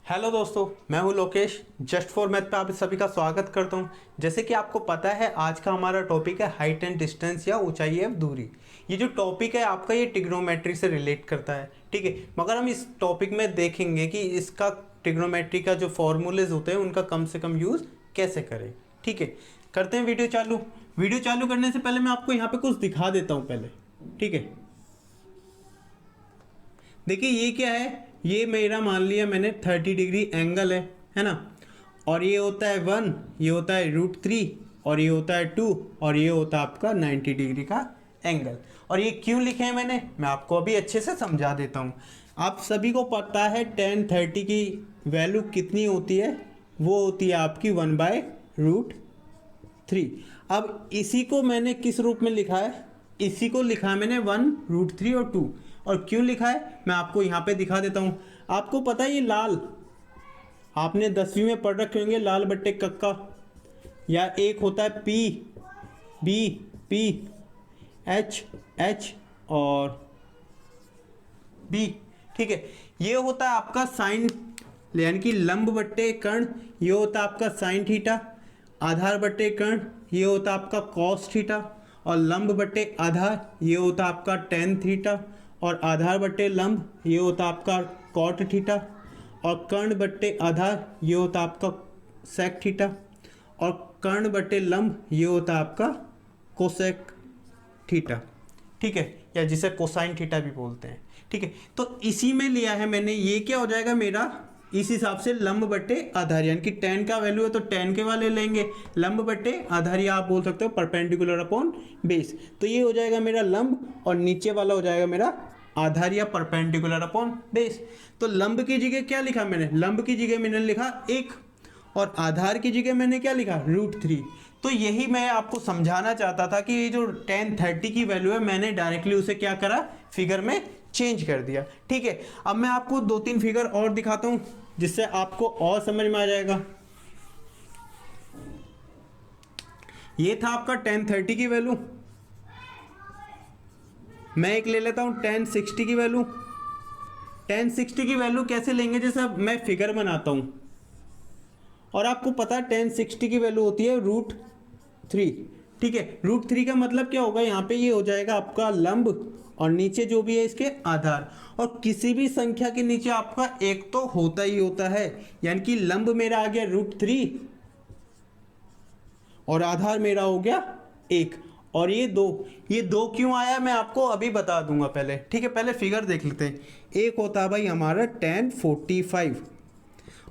Hello दोस्तों, मैं हूं लोकेश। जस्ट फॉर मैथ पे आप सभी का स्वागत करता हूं। जैसे कि आपको पता है, आज का हमारा टॉपिक है हाइट एंड डिस्टेंस या ऊंचाई एवं दूरी। ये जो टॉपिक है आपका, ये ट्रिग्नोमेट्री से रिलेट करता है, ठीक है। मगर हम इस टॉपिक में देखेंगे कि इसका ट्रिग्नोमेट्री का जो फॉर्मूलेज होते हैं उनका कम से कम यूज़ कैसे करें, ठीक है। करते हैं वीडियो चालू। वीडियो चालू करने से पहले मैं आपको यहाँ पे कुछ दिखा देता हूँ पहले, ठीक है। देखिए ये क्या है, ये मेरा मान लिया मैंने 30 डिग्री एंगल है ना। और ये होता है 1, ये होता है √3, और ये होता है 2, और ये होता है आपका 90 डिग्री का एंगल। और ये क्यों लिखे हैं मैं आपको अभी अच्छे से समझा देता हूँ। आप सभी को पता है tan 30 की वैल्यू कितनी होती है, वो होती है आपकी 1/√3। अब इसी को मैंने किस रूप में लिखा है, इसी को लिखा है मैंने 1√3 और 2। और क्यों लिखा है मैं आपको यहाँ पे दिखा देता हूँ। आपको पता है ये लाल, आपने 10वीं में पढ़ रखे होंगे लाल बट्टे कक्का, या एक होता है P, B, P, H, H और B, ठीक है। ये होता है आपका साइन, यानी कि लंब बट्टे कर्ण, ये होता है आपका साइन थीटा। आधार बट्टे कर्ण, ये होता है आपका कॉस थीटा। और लंब बट्टे आधार, ये होता है आपका टेन थीटा। और आधार बट्टे लंब, ये होता आपका कॉट थीटा। और कर्ण बट्टे आधार, ये होता आपका सेक थीटा। और कर्ण बट्टे लंब, ये होता आपका कोसेक थीटा, ठीक है, या जिसे कोसाइन थीटा भी बोलते हैं, ठीक है। तो इसी में लिया है मैंने, ये क्या हो जाएगा मेरा, इस हिसाब से लंब बट्टे आधार, यानी कि tan का वैल्यू है तो tan के वाले लेंगे, लंब बट्टे आधार, या आप बोल सकते हो परपेंडिकुलर अपॉन बेस। तो ये हो जाएगा मेरा लंब, और नीचे वाला हो जाएगा मेरा आधार या परपेंडिकुलर अपॉन बेस। तो लंब की जगह क्या लिखा मैंने, लंब की जगह मैंने लिखा 1, और आधार की जगह मैंने क्या लिखा, √3। तो यही मैं आपको समझाना चाहता था कि ये जो tan 30 की वैल्यू है, मैंने डायरेक्टली उसे क्या करा, फिगर में चेंज कर दिया, ठीक है। अब मैं आपको 2-3 फिगर और दिखाता हूं जिससे आपको और समझ में आ जाएगा। ये था आपका tan 30 की वैल्यू। मैं एक ले लेता हूं tan 60 की वैल्यू। tan 60 की वैल्यू कैसे लेंगे, जैसे अब मैं फिगर बनाता हूं, और आपको पता है tan 60 की वैल्यू होती है √3, ठीक है। √3 का मतलब क्या होगा, यहाँ पे ये हो जाएगा आपका लंब, और नीचे जो भी है इसके आधार। और किसी भी संख्या के नीचे आपका एक तो होता ही होता है, यानी कि लंब मेरा आ गया √3 और आधार मेरा हो गया 1। और ये दो क्यों आया मैं आपको अभी बता दूंगा पहले, ठीक है। पहले फिगर देख लेते हैं। एक होता है भाई हमारा tan 45,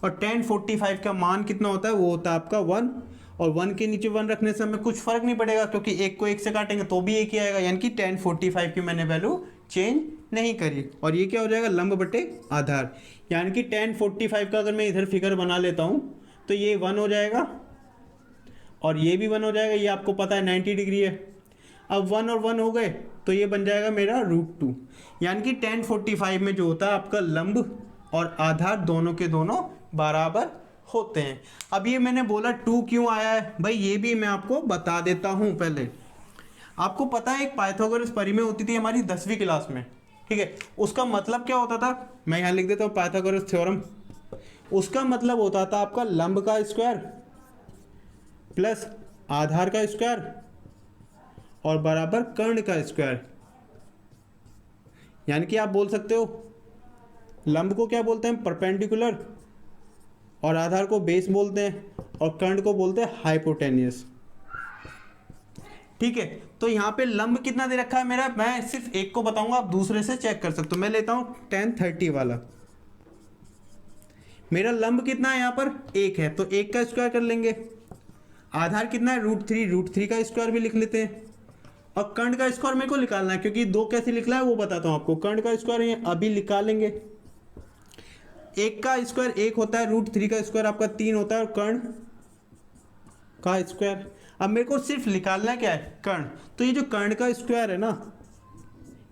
और tan 45 का मान कितना होता है, वो होता है आपका 1। और 1 के नीचे 1 रखने से हमें कुछ फर्क नहीं पड़ेगा, क्योंकि एक को एक से काटेंगे तो भी एक ही आएगा, यानी कि tan 45 की मैंने वैल्यू चेंज नहीं करी। और ये क्या हो जाएगा, लंब बटे आधार, यानी कि tan 45 का अगर मैं इधर फिगर बना लेता हूँ तो ये 1 हो जाएगा, और ये भी 1 हो जाएगा। ये आपको पता है 90 डिग्री है। अब 1 और 1 हो गए तो ये बन जाएगा मेरा √2, यानी कि tan 45 में जो होता है आपका लंब और आधार दोनों के दोनों बराबर होते हैं। अब ये मैंने बोला 2 क्यों आया है भाई, ये भी मैं आपको बता देता हूँ। पहले आपको पता है एक पाइथागोरस परिमेय होती थी हमारी 10वीं क्लास में, ठीक है। उसका मतलब क्या होता था, मैं यहाँ लिख देता हूँ पाइथागोरस थ्योरम। उसका मतलब होता था आपका लंब का स्क्वायर प्लस आधार का स्क्वायर और बराबर कर्ण का स्क्वायर। यानी कि आप बोल सकते हो लंब को क्या बोलते हैं, परपेंडिकुलर, और आधार को बेस बोलते हैं, और कर्ण को बोलते हैं हाइपोटेनियस, ठीक है। तो यहाँ पे लंब कितना दे रखा है मेरा, मैं सिर्फ एक को बताऊंगा, आप दूसरे से चेक कर सकते हो। मैं लेता हूं tan 30 वाला, मेरा लंब कितना है यहाँ पर 1 है, तो 1 का स्क्वायर कर लेंगे। आधार कितना है √3 का स्क्वायर भी लिख लेते हैं। और कर्ण का स्क्वायर मेरे को निकालना है, क्योंकि 2 कैसे निकला है वो बताता हूं आपको। कर्ण का स्क्वायर अभी निकालेंगे। 1 का स्क्वायर 1 होता है, √3 का स्क्वायर आपका 3 होता है, और कर्ण का स्क्वायर। अब मेरे को सिर्फ निकालना क्या है, कर्ण। तो ये जो कर्ण का स्क्वायर है ना,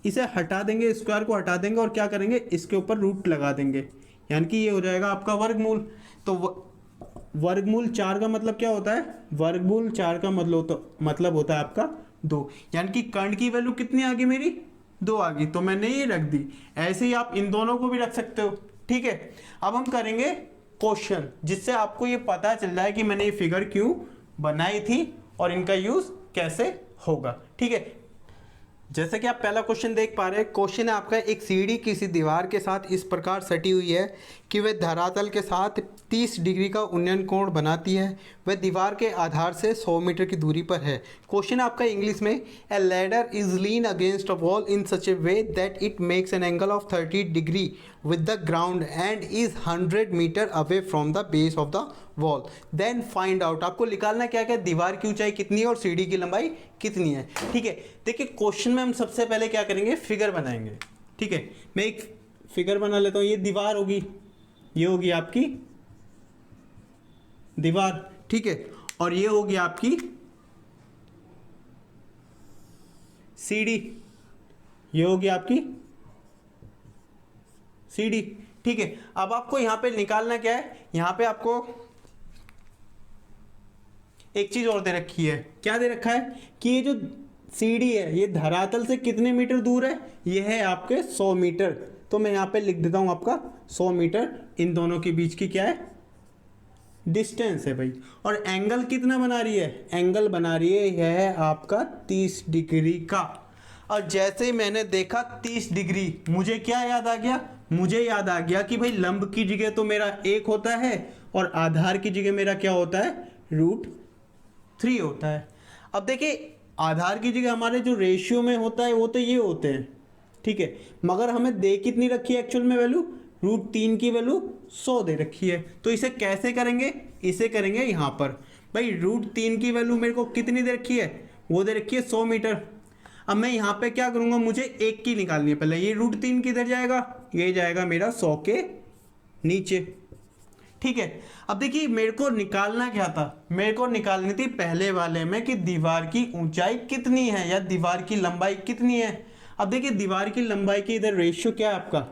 इसे हटा देंगे, स्क्वायर को हटा देंगे, और क्या करेंगे, इसके ऊपर रूट लगा देंगे, यानी कि ये हो जाएगा आपका वर्गमूल। तो वर्गमूल 4 का मतलब क्या होता है, वर्गमूल 4 का मतलब होता है आपका 2, यानी कि कर्ण की वैल्यू कितनी आ गई मेरी, 2 आ गई, तो मैंने ये रख दी। ऐसे ही आप इन दोनों को भी रख सकते हो, ठीक है। अब हम करेंगे क्वेश्चन, जिससे आपको ये पता चल जाए कि मैंने ये फिगर क्यों बनाई थी और इनका यूज कैसे होगा। ठीक है, जैसे कि आप पहला क्वेश्चन देख पा रहे हैं, क्वेश्चन है आपका, एक सीढ़ी किसी दीवार के साथ इस प्रकार सटी हुई है कि वह धरातल के साथ 30 डिग्री का उन्नयन कोण बनाती है। वह दीवार के आधार से 100 मीटर की दूरी पर है। क्वेश्चन आपका इंग्लिश में, a ladder is lean against a wall in such a way that it makes an angle of 30 degree with the ground and is 100 meter away from the base of the wall. Then find out, आपको निकालना क्या क्या, दीवार की ऊंचाई कितनी है और सीढ़ी की लंबाई कितनी है। ठीक है, देखिए क्वेश्चन में हम सबसे पहले क्या करेंगे, फिगर बनाएंगे। ठीक है, मैं एक फिगर बना लेता हूं। ये दीवार होगी, ये होगी आपकी दीवार। ठीक है, और ये होगी आपकी सीढ़ी, ये होगी आपकी सीढ़ी। ठीक है, अब आपको यहां पे निकालना क्या है, यहां पे आपको एक चीज और दे रखी है। क्या दे रखा है कि ये जो सीढ़ी है ये धरातल से कितने मीटर दूर है, ये है आपके 100 मीटर। तो मैं यहाँ पे लिख देता हूँ आपका 100 मीटर, इन दोनों के बीच की क्या है, डिस्टेंस है भाई। और एंगल कितना बना रही है, एंगल बना रही है यह है आपका 30 डिग्री का। और जैसे ही मैंने देखा 30 डिग्री, मुझे क्या याद आ गया, मुझे याद आ गया कि भाई लंब की जगह तो मेरा 1 होता है और आधार की जगह मेरा क्या होता है, √3 होता है। अब देखिए आधार की जगह हमारे जो रेशियो में होता है वो तो ये होते हैं। ठीक है, मगर हमें दे कितनी रखी है एक्चुअल में वैल्यू, √3 की वैल्यू 100 दे रखी है। तो इसे कैसे करेंगे, इसे करेंगे यहाँ पर भाई, √3 की वैल्यू मेरे को कितनी दे रखी है, वो दे रखी है 100 मीटर। अब मैं यहाँ पे क्या करूँगा, मुझे 1 की निकालनी है पहले। ये √3 किधर जाएगा, ये जाएगा मेरा 100 के नीचे। ठीक है, अब देखिए मेरे को निकालना क्या था, मेरे को निकालनी थी पहले वाले में कि दीवार की ऊंचाई कितनी है या दीवार की लंबाई कितनी है। अब देखिए दीवार की लंबाई की इधर रेशियो क्या है आपका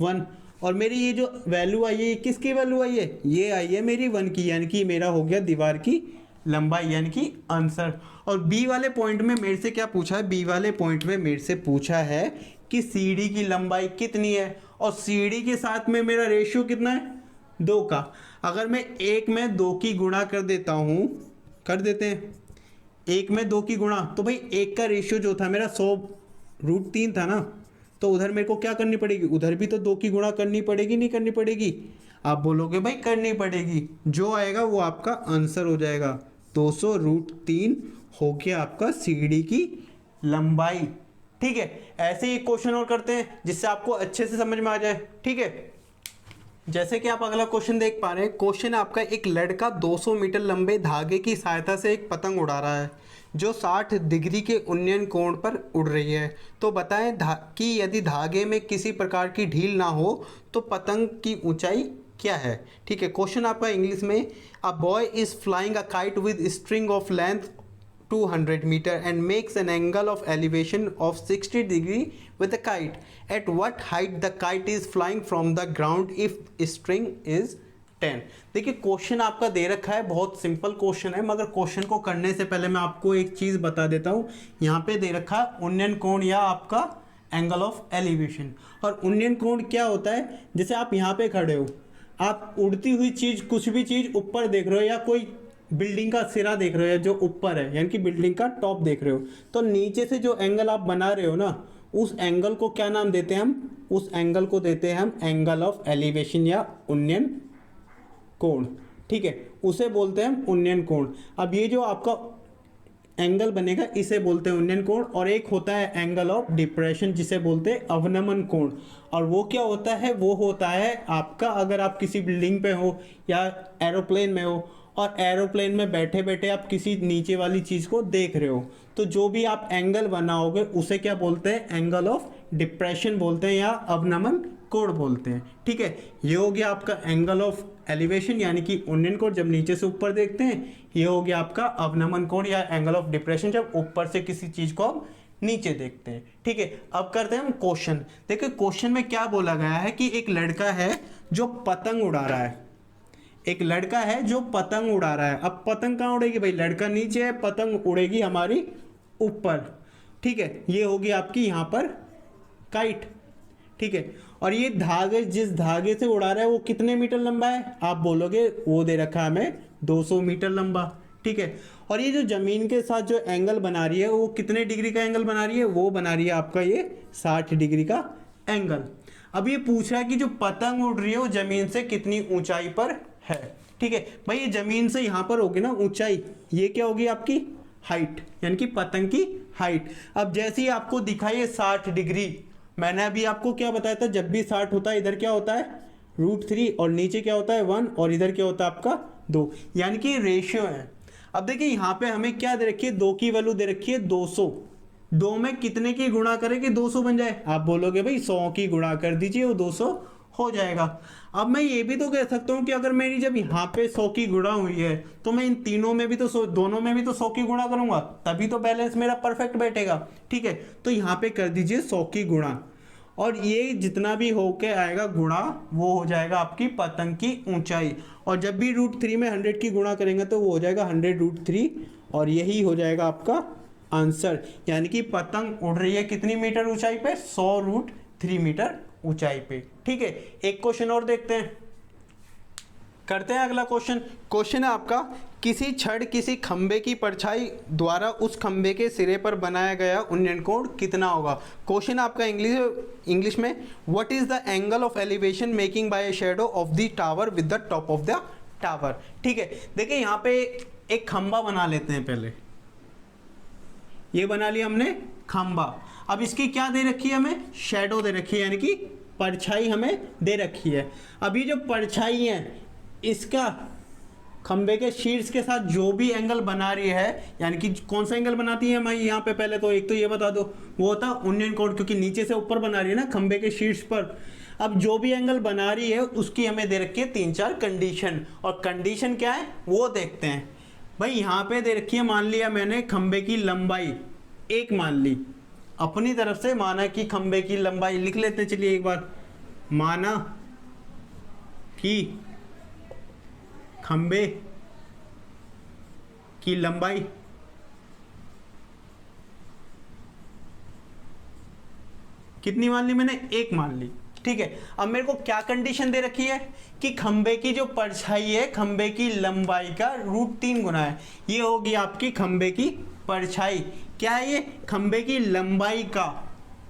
1, और मेरी ये जो वैल्यू आई है ये किसकी वैल्यू आई है, ये आई है मेरी 1 की, यानी कि मेरा हो गया दीवार की लंबाई, यानी कि आंसर। और बी वाले पॉइंट में मेरे से क्या पूछा है, बी वाले पॉइंट में मेरे से पूछा है कि सीढ़ी की लंबाई कितनी है, और सीढ़ी के साथ में मेरा रेशियो कितना है, 2 का। अगर मैं 1 में 2 की गुणा कर देता हूँ, कर देते हैं 1 में 2 की गुणा, तो भाई 1 का रेशियो जो था मेरा 100 √3 था ना, तो उधर मेरे को क्या करनी पड़ेगी, उधर भी तो 2 की गुणा करनी पड़ेगी, नहीं करनी पड़ेगी। आप बोलोगे भाई करनी पड़ेगी, जो आएगा वो आपका आंसर हो जाएगा। 200 √3 हो गया आपका सीढ़ी की लंबाई। ठीक है, ऐसे ही क्वेश्चन और करते हैं जिससे आपको अच्छे से समझ में आ जाए। ठीक है, जैसे कि आप अगला क्वेश्चन देख पा रहे हैं, क्वेश्चन आपका, एक लड़का 200 मीटर लंबे धागे की सहायता से एक पतंग उड़ा रहा है जो 60 डिग्री के उन्नयन कोण पर उड़ रही है। तो बताएं कि यदि धागे में किसी प्रकार की ढील ना हो तो पतंग की ऊंचाई क्या है। ठीक है, क्वेश्चन आपका इंग्लिश में, a boy is flying a kite with string of length 200 meter and makes an angle of elevation of 60 degree with the kite. At what height the kite is flying from the ground if string is 10? देखिए question आपका दे रखा है, बहुत simple question है, मगर question को करने से पहले मैं आपको एक चीज़ बता देता हूँ। यहाँ पे दे रखा है उन्नयन कोण या आपका एंगल ऑफ एलिवेशन। और उन्नयन कोण क्या होता है, जैसे आप यहाँ पे खड़े हो, आप उड़ती हुई चीज़, कुछ भी चीज़ ऊपर देख रहे हो या कोई बिल्डिंग का सिरा देख रहे हो जो ऊपर है, यानी कि बिल्डिंग का टॉप देख रहे हो, तो नीचे से जो एंगल आप बना रहे हो ना, उस एंगल को क्या नाम देते हैं हम, उस एंगल को देते हैं हम एंगल ऑफ एलिवेशन या उन्नयन कोण। ठीक है, उसे बोलते हैं हम उन्नयन कोण। अब ये जो आपका एंगल बनेगा इसे बोलते हैं उन्नयन कोण। और एक होता है एंगल ऑफ डिप्रेशन जिसे बोलते हैं अवनमन कोण। और वो क्या होता है, वो होता है आपका, अगर आप किसी बिल्डिंग पे हो या एरोप्लेन में हो और एरोप्लेन में बैठे बैठे आप किसी नीचे वाली चीज़ को देख रहे हो, तो जो भी आप एंगल बनाओगे उसे क्या बोलते हैं, एंगल ऑफ डिप्रेशन बोलते हैं या अवनमन कोण बोलते हैं। ठीक है, ये हो गया आपका एंगल ऑफ एलिवेशन यानी कि उन्नयन कोण जब नीचे से ऊपर देखते हैं। ये हो गया आपका अवनमन कोण या एंगल ऑफ डिप्रेशन जब ऊपर से किसी चीज़ को हम नीचे देखते हैं। ठीक है, अब करते हैं हम क्वेश्चन। देखिए क्वेश्चन में क्या बोला गया है कि एक लड़का है जो पतंग उड़ा रहा है, एक लड़का है जो पतंग उड़ा रहा है। अब पतंग कहाँ उड़ेगी भाई, लड़का नीचे है, पतंग उड़ेगी हमारी ऊपर। ठीक है, ये होगी आपकी यहाँ पर काइट। ठीक है। और ये धागे, जिस धागे से उड़ा रहा है वो कितने मीटर लंबा है, आप बोलोगे वो दे रखा है हमें 200 मीटर लंबा, ठीक है। और ये जो ज़मीन के साथ जो एंगल बना रही है वो कितने डिग्री का एंगल बना रही है, वो बना रही है आपका ये 60 डिग्री का एंगल। अब ये पूछ रहा है कि जो पतंग उड़ रही है वो ज़मीन से कितनी ऊंचाई पर है, ठीक है। भाई ये ज़मीन से यहाँ पर होगी ना ऊंचाई, ये क्या होगी आपकी हाइट, यानी कि पतंग की हाइट। अब जैसे ही आपको दिखाई 60 डिग्री, मैंने अभी आपको क्या बताया था, जब भी 60 होता है इधर क्या होता है √3 और नीचे क्या होता है 1 और इधर क्या होता है आपका 2, यानी कि रेशियो है। अब देखिए यहाँ पे हमें क्या दे रखी है, 2 की वैल्यू दे रखी है 200। 2 में कितने की गुणा करें कि 200 बन जाए, आप बोलोगे भाई 100 की गुणा कर दीजिए वो 200 हो जाएगा। अब मैं ये भी तो कह सकता हूँ कि अगर मेरी जब यहाँ पे 100 की गुणा हुई है तो मैं इन तीनों में भी तो 100, दोनों में भी तो 100 की गुणा करूंगा, तभी तो बैलेंस मेरा परफेक्ट बैठेगा, ठीक है। तो यहाँ पे कर दीजिए 100 की गुणा, और ये जितना भी होके आएगा गुणा वो हो जाएगा आपकी पतंग की ऊंचाई। और जब भी √3 में 100 की गुणा करेंगे तो वो हो जाएगा 100√3 और यही हो जाएगा आपका आंसर। यानी कि पतंग उड़ रही है कितनी मीटर ऊंचाई पे, 100√3 मीटर ऊंचाई पे, ठीक है। एक क्वेश्चन और देखते हैं, करते हैं अगला क्वेश्चन। क्वेश्चन है आपका, किसी छड़ किसी खंबे की परछाई द्वारा उस खंबे के सिरे पर बनाया गया उन्नयन कोण कितना होगा। क्वेश्चन आपका इंग्लिश में, what is the angle of elevation making by a shadow of the tower with the top of the tower, ठीक है। देखिए यहाँ पे एक खंबा बना लेते हैं, पहले ये बना लिया हमने खंबा। अब इसकी क्या दे रखी है हमें, शैडो दे रखी है, यानी कि परछाई हमें दे रखी है। अब ये जो परछाई है इसका खंबे के शीर्ष के साथ जो भी एंगल बना रही है, यानी कि कौन सा एंगल बनाती है मैं यहाँ पे पहले तो एक तो ये बता दो, वो होता है उन्नयन कोण, क्योंकि नीचे से ऊपर बना रही है ना खंबे के शीर्ष पर। अब जो भी एंगल बना रही है उसकी हमें दे रखी है 3-4 कंडीशन, और कंडीशन क्या है वो देखते हैं। भाई यहाँ पे दे रखी है, मान लिया मैंने खंबे की लंबाई 1 मान ली, अपनी तरफ से माना कि खंबे की लंबाई लिख लेते हैं, चलिए एक बार, माना कि खंबे की लंबाई कितनी मान ली मैंने, 1 मान ली, ठीक है। अब मेरे को क्या कंडीशन दे रखी है कि खंबे की जो परछाई है खंबे की लंबाई का √3 गुना है, ये होगी आपकी खंबे की परछाई। क्या है ये, खंबे की लंबाई का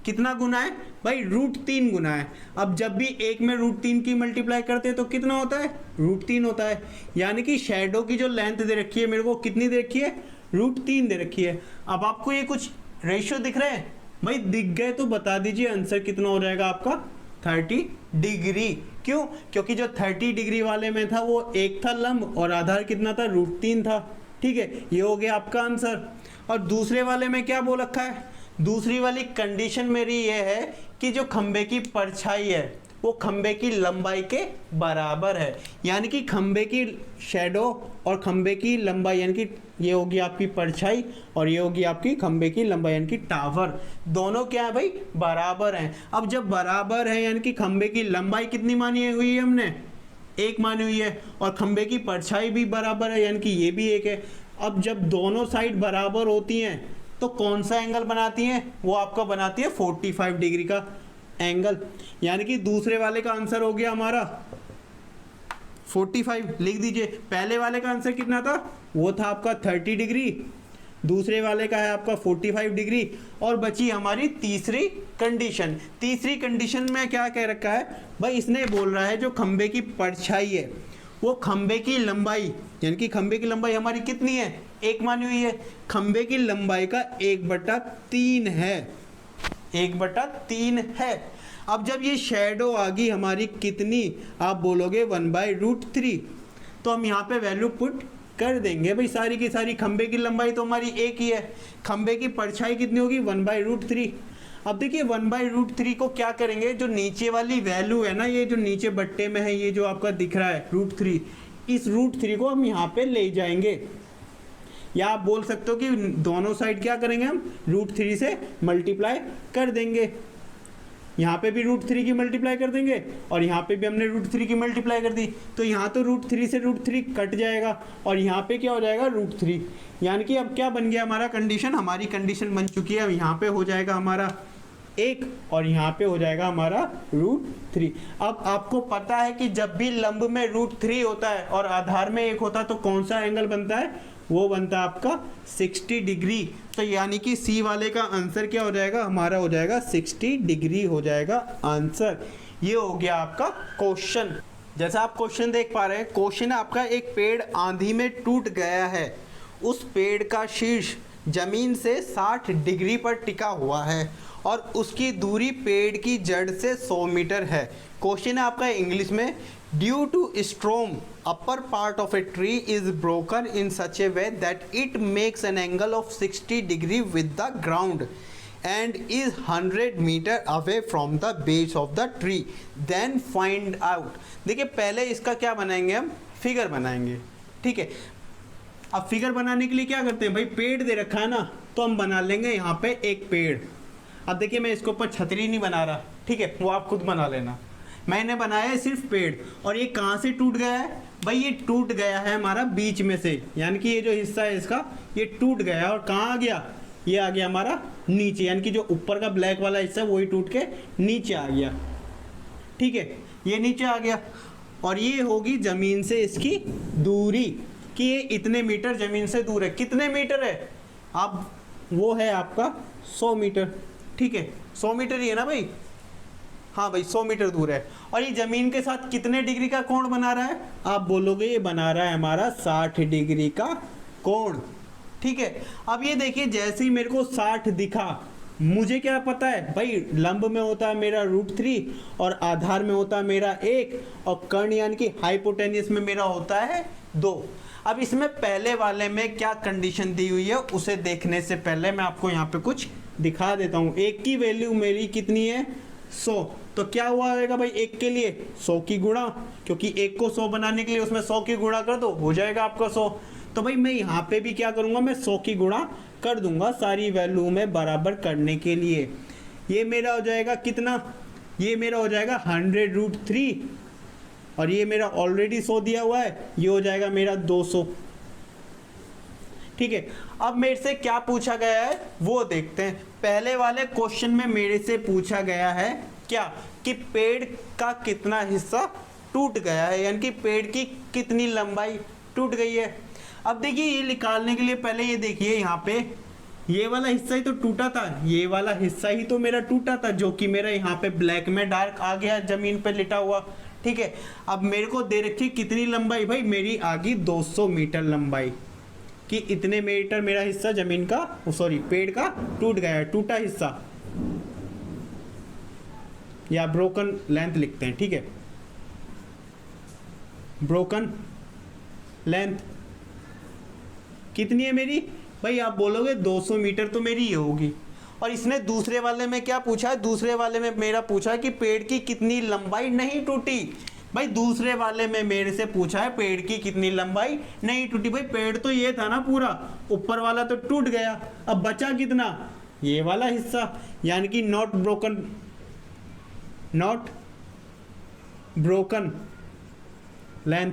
कितना गुना है भाई, √3 गुना है। अब जब भी 1 में √3 की मल्टीप्लाई करते हैं तो कितना होता है, √3 होता है। यानी कि शैडो की जो लेंथ दे रखी है मेरे को कितनी दे रखी है, √3 दे रखी है। अब आपको ये कुछ रेशियो दिख रहे हैं भाई, दिख गए तो बता दीजिए आंसर कितना हो जाएगा आपका 30 डिग्री। क्यों, क्योंकि जो 30 डिग्री वाले में था वो 1 था लंब और आधार कितना था, √3 था, ठीक है। ये हो गया आपका आंसर। और दूसरे वाले में क्या बोल रखा है, दूसरी वाली कंडीशन मेरी ये है कि जो खंबे की परछाई है वो खंबे की लंबाई के बराबर है, यानी कि खंबे की शैडो और खंबे की लंबाई, यानी कि ये होगी आपकी परछाई और ये होगी आपकी खंबे की लंबाई, यानी कि टावर, दोनों क्या है भाई, बराबर हैं। अब जब बराबर है यानी कि खंबे की लंबाई कितनी मानी हुई है हमने, 1 मानी हुई है, और खंबे की परछाई भी बराबर है, यानी कि ये भी 1 है। अब जब दोनों साइड बराबर होती हैं तो कौन सा एंगल बनाती हैं, वो आपका बनाती है 45 डिग्री का एंगल, यानी कि दूसरे वाले का आंसर हो गया हमारा 45, लिख दीजिए। पहले वाले का आंसर कितना था, वो था आपका 30 डिग्री, दूसरे वाले का है आपका 45 डिग्री, और बची हमारी तीसरी कंडीशन। तीसरी कंडीशन में क्या कह रखा है भाई, इसने बोल रहा है जो खंबे की परछाई है वो खंबे की लंबाई, यानी कि खंबे की लंबाई हमारी कितनी है, 1 मानी हुई है, खंबे की लंबाई का 1/3 है, 1/3 है। अब जब ये शैडो आ गई हमारी कितनी, आप बोलोगे 1/√3, तो हम यहाँ पे वैल्यू पुट कर देंगे भाई, सारी की सारी खंबे की लंबाई तो हमारी 1 ही है, खंबे की परछाई कितनी होगी 1/√3। अब देखिए 1/√3 को क्या करेंगे, जो नीचे वाली वैल्यू है ना, ये जो नीचे बट्टे में है, ये जो आपका दिख रहा है √3, इस √3 को हम यहाँ पे ले जाएंगे, या आप बोल सकते हो कि दोनों साइड क्या करेंगे, हम √3 से मल्टीप्लाई कर देंगे। यहाँ पे भी √3 की मल्टीप्लाई कर देंगे और यहाँ पे भी हमने √3 की मल्टीप्लाई कर दी, तो यहाँ तो √3 से √3 कट जाएगा और यहाँ पे क्या हो जाएगा √3, यानी कि अब क्या बन गया हमारा कंडीशन, हमारी कंडीशन बन चुकी है। अब यहाँ पे हो जाएगा हमारा 1 और यहाँ पे हो जाएगा हमारा √3। अब आपको पता है कि जब भी लंब में √3 होता है और आधार में 1 होता है तो कौन सा एंगल बनता है, वो बनता है आपका 60 डिग्री। तो यानी कि सी वाले का आंसर क्या हो जाएगा, हमारा हो जाएगा 60 डिग्री हो जाएगा आंसर। ये हो गया आपका क्वेश्चन। जैसा आप क्वेश्चन देख पा रहे हैं, क्वेश्चन आपका एक पेड़ आंधी में टूट गया है, उस पेड़ का शीर्ष जमीन से 60 डिग्री पर टिका हुआ है और उसकी दूरी पेड़ की जड़ से 100 मीटर है। क्वेश्चन है आपका इंग्लिश में, due to storm upper part of a tree is broken in such a way that it makes an angle of 60 degree with the ground and is 100 meter away from the base of the tree, then find out. देखिए पहले इसका क्या बनाएंगे, हम figure बनाएंगे, ठीक है। अब फिगर बनाने के लिए क्या करते हैं भाई, पेड़ दे रखा है ना, तो हम बना लेंगे यहाँ पे एक पेड़। अब देखिए मैं इसके ऊपर छतरी नहीं बना रहा, ठीक है, वो आप खुद बना लेना। मैंने बनाया है सिर्फ पेड़। और ये कहाँ से टूट गया है भाई, ये टूट गया है हमारा बीच में से, यानी कि ये जो हिस्सा है इसका ये टूट गया और कहाँ आ गया, ये आ गया हमारा नीचे, यानी कि जो ऊपर का ब्लैक वाला हिस्सा है वही टूट के नीचे आ गया, ठीक है, ये नीचे आ गया। और ये होगी जमीन से इसकी दूरी कि ये इतने मीटर जमीन से दूर है। कितने मीटर है, अब वो है आपका 100 मीटर, ठीक है, 100 मीटर ही है ना भाई, हाँ भाई 100 मीटर दूर है। और ये जमीन के साथ कितने डिग्री का कोण बना रहा है, आप बोलोगे ये बना रहा है हमारा 60 डिग्री का कोण, ठीक है। अब ये देखिए जैसे ही मेरे को 60 दिखा, मुझे क्या पता है भाई, लंब में होता है मेरा √3 और आधार में होता है मेरा 1 और कर्ण यानी कि हाइपोटेन्यूस में मेरा होता है 2। अब इसमें पहले वाले में क्या कंडीशन दी हुई है उसे देखने से पहले मैं आपको यहाँ पे कुछ दिखा देता हूँ। 1 की वैल्यू मेरी कितनी है, 100, तो क्या हुआ रहेगा भाई 1 के लिए 100 की गुणा, क्योंकि 1 को 100 बनाने के लिए उसमें 100 की गुणा कर दो, हो जाएगा आपका 100। तो भाई मैं यहाँ पे भी क्या करूँगा, मैं 100 की गुणा कर दूंगा सारी वैल्यू में बराबर करने के लिए। ये मेरा हो जाएगा कितना, ये मेरा हो जाएगा 100√3 और ये मेरा ऑलरेडी 100 दिया हुआ है, ये हो जाएगा मेरा 200, ठीक है। अब मेरे से क्या पूछा गया है वो देखते हैं। पहले वाले क्वेश्चन में मेरे से पूछा गया है क्या, कि पेड़ का कितना हिस्सा टूट गया है, यानी कि पेड़ की कितनी लंबाई टूट गई है। अब देखिए ये निकालने के लिए पहले ये देखिए यहाँ पे ये वाला हिस्सा ही तो टूटा था, ये वाला हिस्सा ही तो मेरा टूटा था, जो कि मेरा यहाँ पे ब्लैक में डार्क आ गया जमीन पे लिटा हुआ, ठीक है। अब मेरे को दे रखी कितनी लंबाई भाई, मेरी आ गई 200 मीटर लंबाई, कि इतने मीटर मेरा हिस्सा जमीन का, सॉरी पेड़ का टूट गया है, टूटा हिस्सा, या ब्रोकन लेंथ लिखते हैं, ठीक है, ब्रोकन लेंथ कितनी है मेरी भाई, आप बोलोगे 200 मीटर तो मेरी ये होगी। और इसने दूसरे वाले में क्या पूछा है, दूसरे वाले में मेरा पूछा है कि पेड़ की कितनी लंबाई नहीं टूटी। भाई दूसरे वाले में मेरे से पूछा है पेड़ की कितनी लंबाई नहीं टूटी। भाई पेड़ तो ये था ना पूरा, ऊपर वाला तो टूट गया, अब बचा कितना, ये वाला हिस्सा, यानी कि नॉट ब्रोकन लेंथ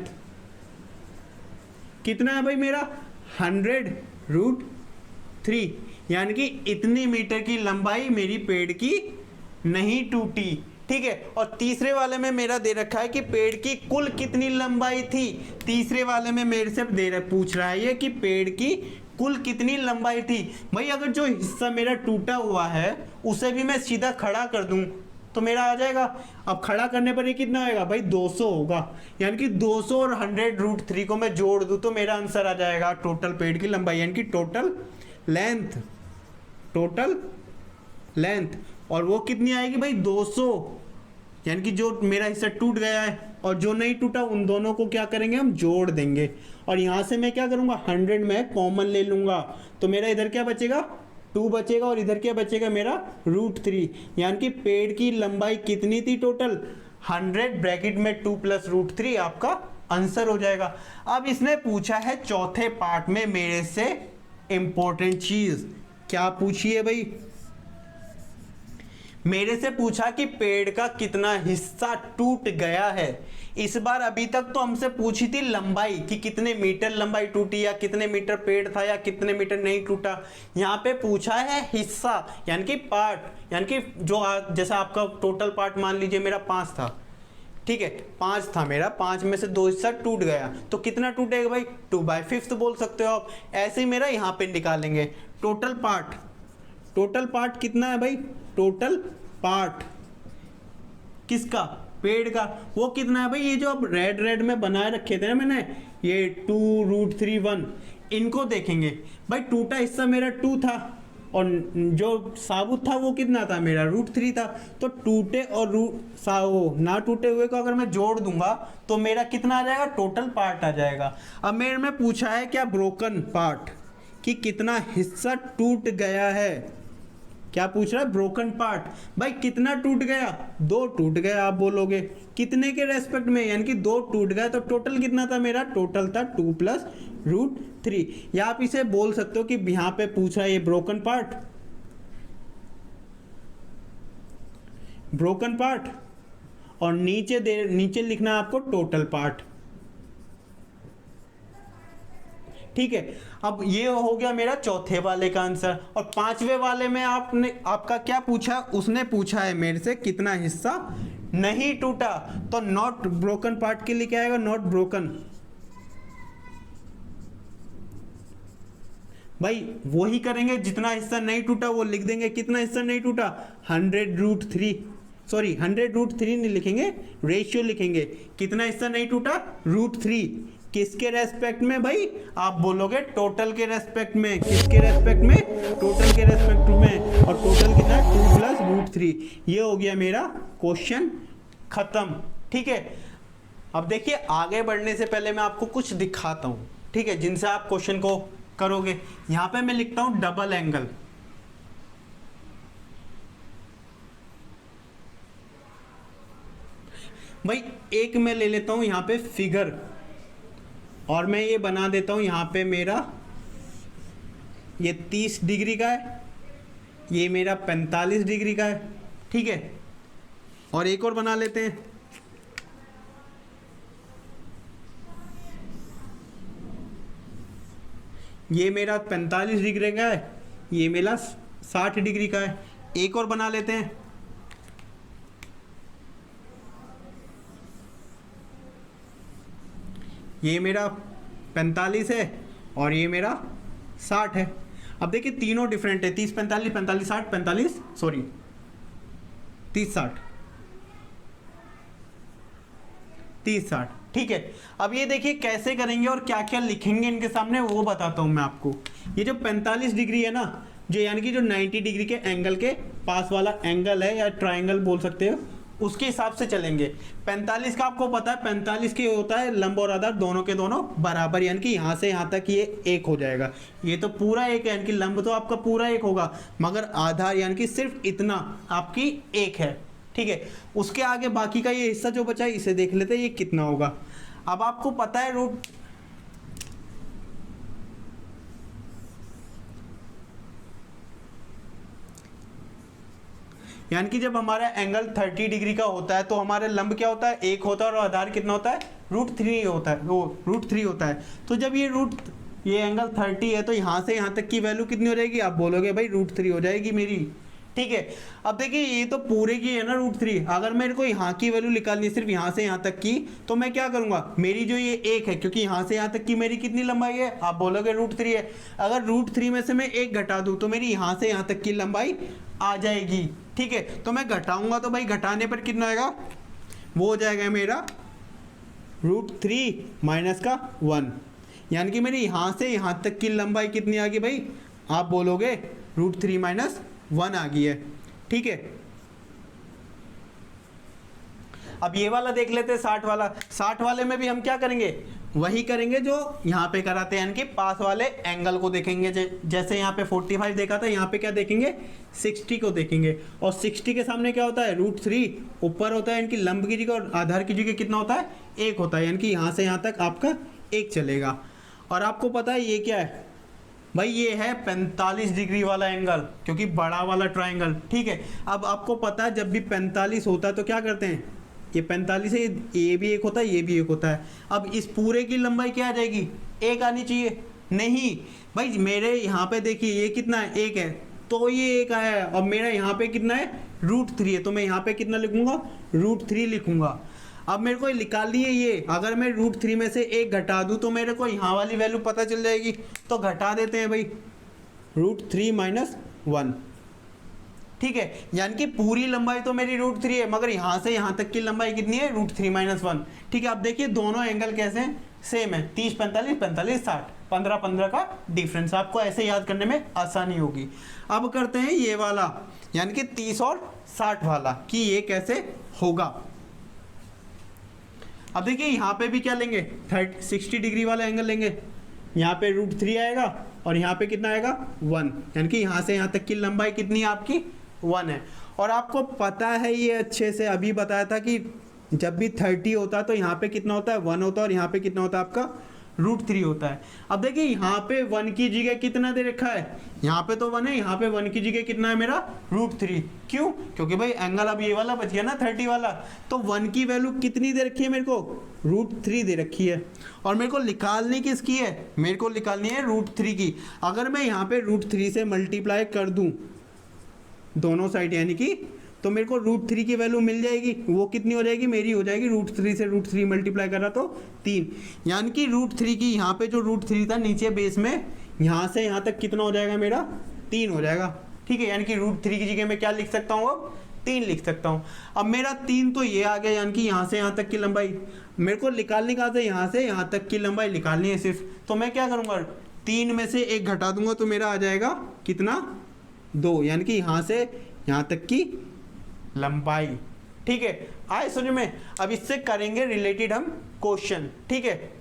कितना है भाई मेरा 100√3, यानी कि इतनी मीटर की लंबाई मेरी पेड़ की नहीं टूटी, ठीक है। और तीसरे वाले में मेरा दे रखा है कि पेड़ की कुल कितनी लंबाई थी। तीसरे वाले में मेरे से पूछ रहा है ये कि पेड़ की कुल कितनी लंबाई थी। भाई अगर जो हिस्सा मेरा टूटा हुआ है उसे भी मैं सीधा खड़ा कर दूं तो मेरा आ जाएगा। अब खड़ा करने पर ये कितना आएगा भाई 200 होगा, यानी कि 200 और 100√3 को मैं जोड़ दूं तो मेरा आंसर आ जाएगा टोटल पेड़ की लंबाई, यानी कि टोटल लेंथ। और वो कितनी आएगी भाई 200, यानी कि जो मेरा हिस्सा टूट गया है और जो नहीं टूटा उन दोनों को क्या करेंगे हम जोड़ देंगे। और यहाँ से मैं क्या करूँगा 100 में कॉमन ले लूँगा तो मेरा इधर क्या बचेगा 2 बचेगा और इधर क्या बचेगा मेरा √3, यानी कि पेड़ की लंबाई कितनी थी टोटल 100 ब्रैकेट में 2 + √3 आपका आंसर हो जाएगा। अब इसने पूछा है चौथे पार्ट में मेरे से इंपॉर्टेंट चीज, क्या पूछी है भाई, मेरे से पूछा कि पेड़ का कितना हिस्सा टूट गया है। इस बार अभी तक तो हमसे पूछी थी लंबाई कि कितने मीटर लंबाई टूटी या कितने मीटर पेड़ था या कितने मीटर नहीं टूटा। यहाँ पे पूछा है हिस्सा यानी कि पार्ट, यानी कि जो जैसा आपका टोटल पार्ट मान लीजिए मेरा 5 था, ठीक है 5 था मेरा, 5 में से 2 हिस्सा टूट गया तो कितना टूटेगा भाई 2/5 बोल सकते हो आप। ऐसे ही मेरा यहाँ पे निकालेंगे टोटल पार्ट। टोटल पार्ट कितना है भाई, टोटल पार्ट किसका, पेड़ का, वो कितना है भाई, ये जो अब रेड रेड में बनाए रखे थे ना मैंने, ये 2√3 इनको देखेंगे भाई। टूटा हिस्सा मेरा 2 था और जो साबुत था वो कितना था मेरा √3 था। तो टूटे और ना टूटे हुए को अगर मैं जोड़ दूंगा तो मेरा कितना आ जाएगा, टोटल पार्ट आ जाएगा। अब मेरे में पूछा है क्या, ब्रोकन पार्ट, कि कितना हिस्सा टूट गया है। क्या पूछ रहा है, ब्रोकन पार्ट। भाई कितना टूट गया, 2 टूट गया। आप बोलोगे कितने के रेस्पेक्ट में, यानी कि 2 टूट गया तो टोटल कितना था मेरा, टोटल था 2 + √3। या आप इसे बोल सकते हो कि यहां पे पूछा है ये ब्रोकन पार्ट, ब्रोकन पार्ट, और नीचे लिखना है आपको टोटल पार्ट। ठीक है, अब ये हो गया मेरा चौथे वाले का आंसर। और 5वें वाले में आपका क्या पूछा, उसने पूछा है मेरे से कितना हिस्सा नहीं टूटा, तो नॉट ब्रोकन पार्ट के लिए क्या आएगा, नॉट ब्रोकन। भाई वही करेंगे, जितना हिस्सा नहीं टूटा वो लिख देंगे। कितना हिस्सा नहीं टूटा, 100√3, सॉरी 100√3 नहीं लिखेंगे, रेशियो लिखेंगे। कितना हिस्सा नहीं टूटा, √3। किसके रेस्पेक्ट में भाई, आप बोलोगे टोटल के रेस्पेक्ट में। किसके रेस्पेक्ट में, टोटल के रेस्पेक्ट में। और टोटल कितना, 2 + √3। ये हो गया मेरा क्वेश्चन खत्म। ठीक है, अब देखिए आगे बढ़ने से पहले मैं आपको कुछ दिखाता हूं, ठीक है, जिनसे आप क्वेश्चन को करोगे। यहां पे मैं लिखता हूं डबल एंगल। भाई एक मैं ले लेता हूं यहां पे फिगर, और मैं ये बना देता हूं यहां पे मेरा ये 30 डिग्री का है, ये मेरा 45 डिग्री का है। ठीक है, और एक और बना लेते हैं, ये मेरा 45 डिग्री का है, ये मेरा 60 डिग्री का है। एक और बना लेते हैं, ये मेरा 45 है और ये मेरा 60 है। अब देखिए तीनों डिफरेंट है, 30 45 45 60 45 सॉरी 30 60 30 60। ठीक है, अब ये देखिए कैसे करेंगे और क्या क्या लिखेंगे इनके सामने वो बताता हूं मैं आपको। ये जो 45 डिग्री है ना, जो यानी कि जो 90 डिग्री के एंगल के पास वाला एंगल है, या ट्राइंगल बोल सकते हो, उसके हिसाब से चलेंगे। 45 का आपको पता है, 45 के होता है लंब और आधार दोनों के दोनों बराबर, यानी कि यहाँ से यहाँ तक ये एक हो जाएगा। ये तो पूरा एक है, यानी कि लंब तो आपका पूरा एक होगा, मगर आधार यानी कि सिर्फ इतना आपकी एक है। ठीक है, उसके आगे बाकी का ये हिस्सा जो बचा है इसे देख लेते हैं ये कितना होगा। अब आपको पता है रूट, यानी कि जब हमारा एंगल 30 डिग्री का होता है तो हमारे लंब क्या होता है, एक होता है, और आधार कितना होता है, √3 होता है, वो √3 होता है। तो जब ये एंगल 30 है तो यहाँ से यहाँ तक की वैल्यू कितनी हो जाएगी, आप बोलोगे भाई √3 हो जाएगी मेरी। ठीक है, अब देखिए ये तो पूरे की है ना √3, अगर मेरे को यहाँ की वैल्यू निकालनी है सिर्फ यहाँ से यहाँ तक की, तो मैं क्या करूँगा, मेरी जो ये एक है, क्योंकि यहाँ से यहाँ तक की मेरी कितनी लंबाई है, आप बोलोगे √3 है। अगर √3 में से मैं एक घटा दूँ तो मेरी यहाँ से यहाँ तक की लंबाई आ जाएगी। ठीक है, तो मैं घटाऊंगा तो भाई घटाने पर कितना आएगा, वो हो जाएगा मेरा √3 - 1, यानी कि मेरी यहाँ से यहाँ तक की लंबाई कितनी आ गई भाई, आप बोलोगे √3 - 1 आ गई है। ठीक है, अब ये वाला देख लेते हैं 60 वाला। 60 वाले में भी हम क्या करेंगे, वही करेंगे जो यहाँ पे कराते हैं, यानी कि पास वाले एंगल को देखेंगे। जैसे यहाँ पे 45 देखा था, यहाँ पे क्या देखेंगे, 60 को देखेंगे। और 60 के सामने क्या होता है, √3 ऊपर होता है, यानी कि लंब की जगह, और आधार की जगह कितना होता है, एक होता है, यानी कि यहाँ से यहाँ तक आपका एक चलेगा। और आपको पता है ये क्या है, भाई ये है 45 डिग्री वाला एंगल, क्योंकि बड़ा वाला ट्राइंगल, ठीक है। अब आपको पता है जब भी 45 होता है तो क्या करते हैं, ये 45 है, ये भी एक होता है, ये भी एक होता है। अब इस पूरे की लंबाई क्या आ जाएगी, एक आनी चाहिए, नहीं भाई मेरे यहाँ पे देखिए ये कितना है, एक है, तो ये एक आया है। और मेरा यहाँ पे कितना है, √3 है, तो मैं यहाँ पे कितना लिखूंगा, √3 लिखूंगा। अब मेरे को निकालनी है ये, अगर मैं √3 में से एक घटा दूं तो मेरे को यहाँ वाली वैल्यू पता चल जाएगी, तो घटा देते हैं भाई, √3 - 1, ठीक है। यानी कि पूरी लंबाई तो मेरी √3 है, मगर यहाँ से यहाँ तक की लंबाई कितनी है, √3 - 1, ठीक है। अब देखिए दोनों एंगल कैसे हैं, सेम है, 30 45 45 60, 15 15 का डिफरेंस, आपको ऐसे याद करने में आसानी होगी। अब करते हैं ये वाला, यानी कि 30 और 60 वाला, कि ये कैसे होगा। अब देखिए यहाँ पे भी क्या लेंगे, 60 डिग्री वाला एंगल लेंगे, यहाँ पे √3 आएगा और यहाँ पे कितना आएगा, 1, यानी कि यहाँ से यहाँ तक की लंबाई कितनी है आपकी, 1 है। और आपको पता है ये अच्छे से, अभी बताया था कि जब भी 30 होता है तो यहाँ पे कितना होता है, 1 होता है, और यहाँ पे कितना होता है आपका, √3 होता है। अब देखिए यहाँ पे 1 की जगह कितना दे रखा है, यहाँ पे तो 1 है, यहाँ पे 1 की जगह कितना है मेरा, √3, क्यों, क्योंकि भाई एंगल अब ये वाला बच गया ना 30 वाला, तो 1 की वैल्यू कितनी दे रखी है मेरे को, √3 दे रखी है। और मेरे को निकालनी किसकी है, मेरे को निकालनी है √3 की। अगर मैं यहाँ पे √3 से मल्टीप्लाई कर दूँ दोनों साइड, यानी कि तो मेरे को √3 की वैल्यू मिल जाएगी, वो कितनी हो जाएगी, मेरी हो जाएगी √3 से √3 मल्टीप्लाई करा तो 3, यानी कि √3 की यहाँ पे जो √3 था नीचे बेस में, यहाँ से यहाँ तक कितना हो जाएगा मेरा, 3 हो जाएगा, ठीक है। यानी कि √3 की जगह मैं क्या लिख सकता हूँ, अब 3 लिख सकता हूँ। अब मेरा 3 तो ये आ गया, यानी कि यहाँ से यहाँ तक की लंबाई मेरे को निकालने का था, यहाँ से यहाँ तक की लंबाई निकालनी है सिर्फ, तो मैं क्या करूँगा, 3 में से 1 घटा दूंगा तो मेरा आ जाएगा कितना, 2, यानी कि यहाँ से यहाँ तक की लंबाई, ठीक है। आए समझ में। अब इससे करेंगे रिलेटेड हम क्वेश्चन, ठीक है।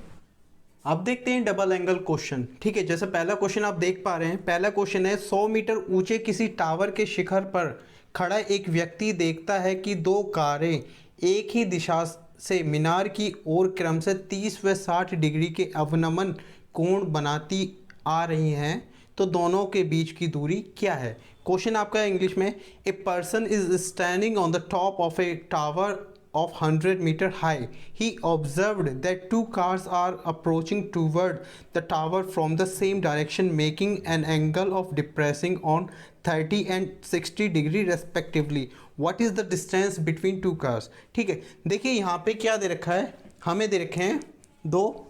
अब देखते हैं डबल एंगल क्वेश्चन, ठीक है। जैसे पहला क्वेश्चन आप देख पा रहे हैं, पहला क्वेश्चन है 100 मीटर ऊंचे किसी टावर के शिखर पर खड़ा एक व्यक्ति देखता है कि 2 कारें एक ही दिशा से मीनार की ओर क्रम से 30 व 60 डिग्री के अवनमन कोण बनाती आ रही हैं, तो दोनों के बीच की दूरी क्या है। क्वेश्चन आपका इंग्लिश में, a person is standing on the top of a tower of 100 meter high. He observed that 2 cars are approaching toward the tower from the same direction, making an angle of depressing on 30 and 60 degree respectively. What is the distance between 2 cars? ठीक है, देखिए यहाँ पे क्या दे रखा है, हमें दे रखे हैं 2,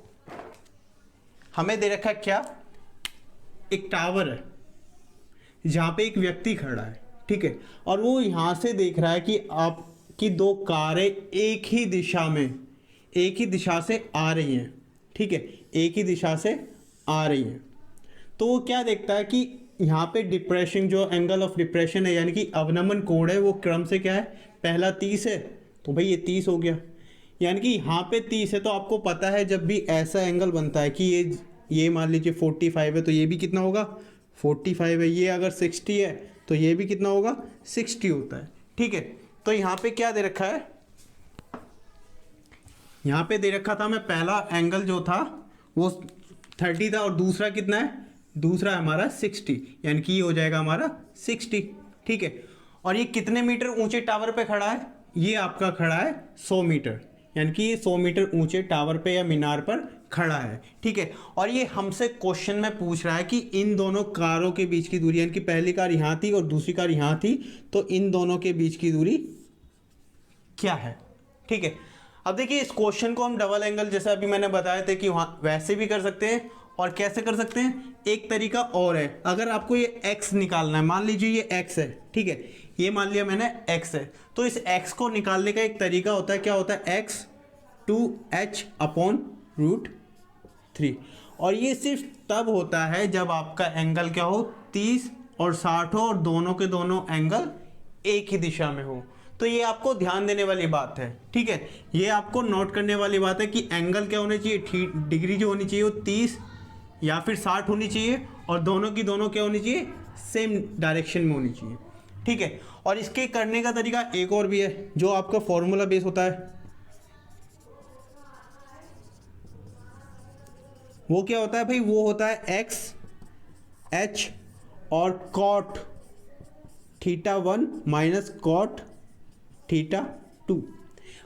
हमें दे रखा है क्या, एक टावर है जहाँ पे एक व्यक्ति खड़ा है, ठीक है। और वो यहाँ से देख रहा है कि आप कि 2 कारें एक ही दिशा से आ रही हैं, ठीक है, एक ही दिशा से आ रही हैं। तो वो क्या देखता है कि यहाँ पे डिप्रेशन, जो एंगल ऑफ डिप्रेशन है, यानी कि अवनमन कोण है, वो क्रम से क्या है, पहला 30 है, तो भाई ये 30 हो गया, यानी कि यहाँ पे 30 है। तो आपको पता है जब भी ऐसा एंगल बनता है कि ये मान लीजिए 45 है, तो ये भी कितना होगा, 45 है। ये अगर 60 है तो ये भी कितना होगा, 60 होता है, ठीक है। तो यहाँ पे क्या दे रखा है, यहाँ पे दे रखा था मैं, पहला एंगल जो था वो 30 था और दूसरा कितना है, दूसरा हमारा 60, यानी कि ये हो जाएगा हमारा 60, ठीक है। और ये कितने मीटर ऊंचे टावर पे खड़ा है, ये आपका खड़ा है 100 मीटर, यानी कि ये 100 मीटर ऊंचे टावर पे या मीनार पर खड़ा है, ठीक है। और ये हमसे क्वेश्चन में पूछ रहा है कि इन दोनों कारों के बीच की दूरी, यानी कि पहली कार यहाँ थी और दूसरी कार यहाँ थी, तो इन दोनों के बीच की दूरी क्या है, ठीक है। अब देखिए इस क्वेश्चन को हम डबल एंगल, जैसा अभी मैंने बताया था कि वहाँ वैसे भी कर सकते हैं और कैसे कर सकते हैं, एक तरीका और है। अगर आपको ये x निकालना है, मान लीजिए ये x है, ठीक है, ये मान लिया मैंने x है, तो इस x को निकालने का एक तरीका होता है, क्या होता है, x 2h/√3। और ये सिर्फ तब होता है जब आपका एंगल क्या हो, 30 और 60 हो और दोनों के दोनों एंगल एक ही दिशा में हो। तो ये आपको ध्यान देने वाली बात है, ठीक है, ये आपको नोट करने वाली बात है कि एंगल क्या होने चाहिए, डिग्री जो होनी चाहिए वो 30 या फिर 60 होनी चाहिए, और दोनों की दोनों क्या होनी चाहिए, सेम डायरेक्शन में होनी चाहिए, ठीक है। और इसके करने का तरीका एक और भी है, जो आपका फॉर्मूला बेस होता है, वो क्या होता है भाई, वो होता है x एच और cot theta 1 minus cot theta 2।